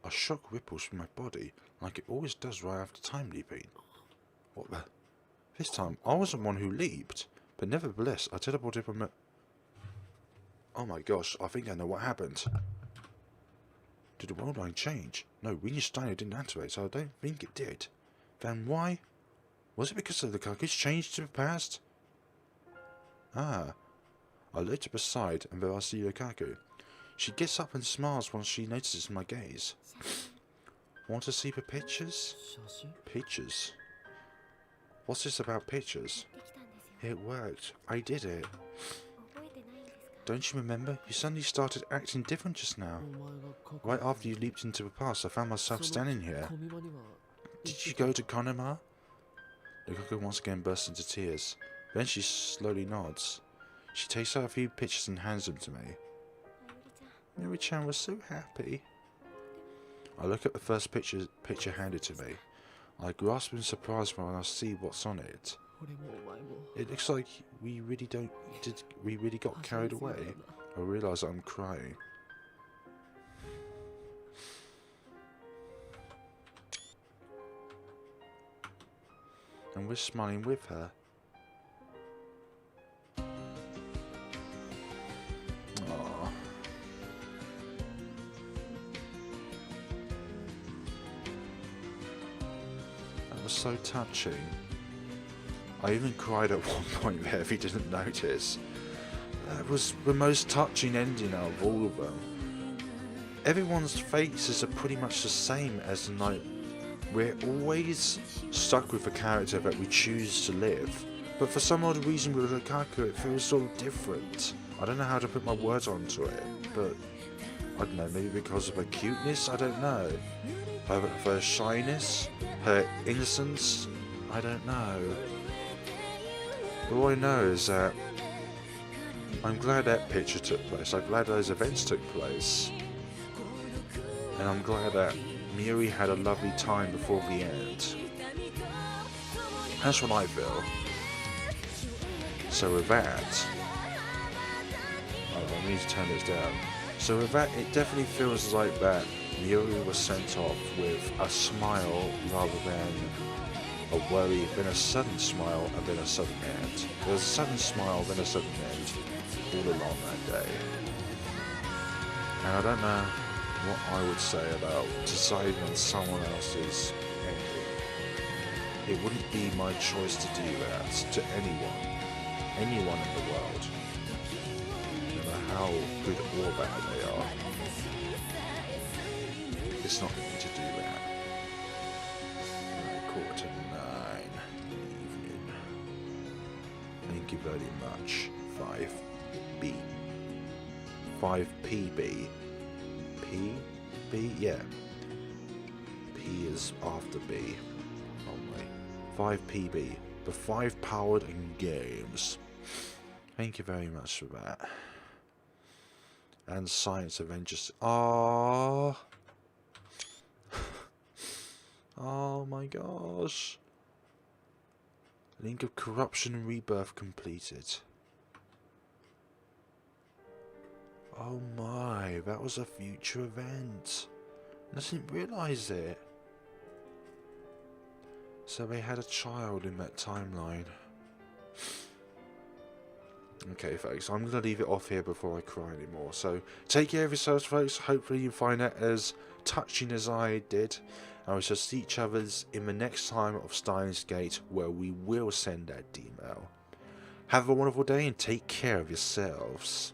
A shock ripples through my body, like it always does right after time leaping. What the? This time, I wasn't one who leaped, but nevertheless, I teleported from a... Oh my gosh, I think I know what happened. Did the worldline change? No, Rintarō Steiner didn't activate, so I don't think it did. Then why? Was it because of the Lukaku's changed to the past? Ah. I looked up aside, and there I see Lukaku. She gets up and smiles once she notices my gaze. Want to see the pictures? Pictures? What's this about pictures? It worked. I did it. Don't you remember? You suddenly started acting different just now. Right after you leaped into the past, I found myself standing here. Did you go to Konoma? Lukaku once again bursts into tears. Then she slowly nods. She takes out a few pictures and hands them to me. Mayuri-chan was so happy. I look at the first picture handed to me. I grasp in surprise when I see what's on it. It looks like we really got carried away. I realise I'm crying. And we're smiling with her. Aww. That was so touching. I even cried at one point there if you didn't notice. That was the most touching ending out of all of them. Everyone's faces are pretty much the same as the night. We're always stuck with a character that we choose to live. But for some odd reason with Lukaku it feels so different. I don't know how to put my words onto it, but I don't know, maybe because of her cuteness, I don't know. Her shyness, her innocence, I don't know. All I know is that I'm glad that picture took place, I'm glad those events took place. And I'm glad that Mayuri had a lovely time before the end. That's what I feel. So with that... I need to turn this down. So with that, it definitely feels like that Mayuri was sent off with a smile rather than a worry, then a sudden smile, and then a sudden end. There was a sudden smile, then a sudden end, all along that day. And I don't know what I would say about deciding on someone else's ending. It wouldn't be my choice to do that to anyone in the world, no matter how good or bad they are. It's not for me to do that. 9:45 evening. Thank you very much. 5B. 5PB. P? Yeah. P is after B. Only. 5PB. The 5 powered in games. Thank you very much for that. And Science Avengers. Ah. Oh my gosh. Link of corruption and rebirth completed. Oh my, that was a future event. I didn't realise it. So they had a child in that timeline. Okay folks, I'm going to leave it off here before I cry anymore. So take care of yourselves folks, hopefully you find that as touching as I did. And we shall see each other in the next time of Steins Gate, where we will send that email. Have a wonderful day and take care of yourselves.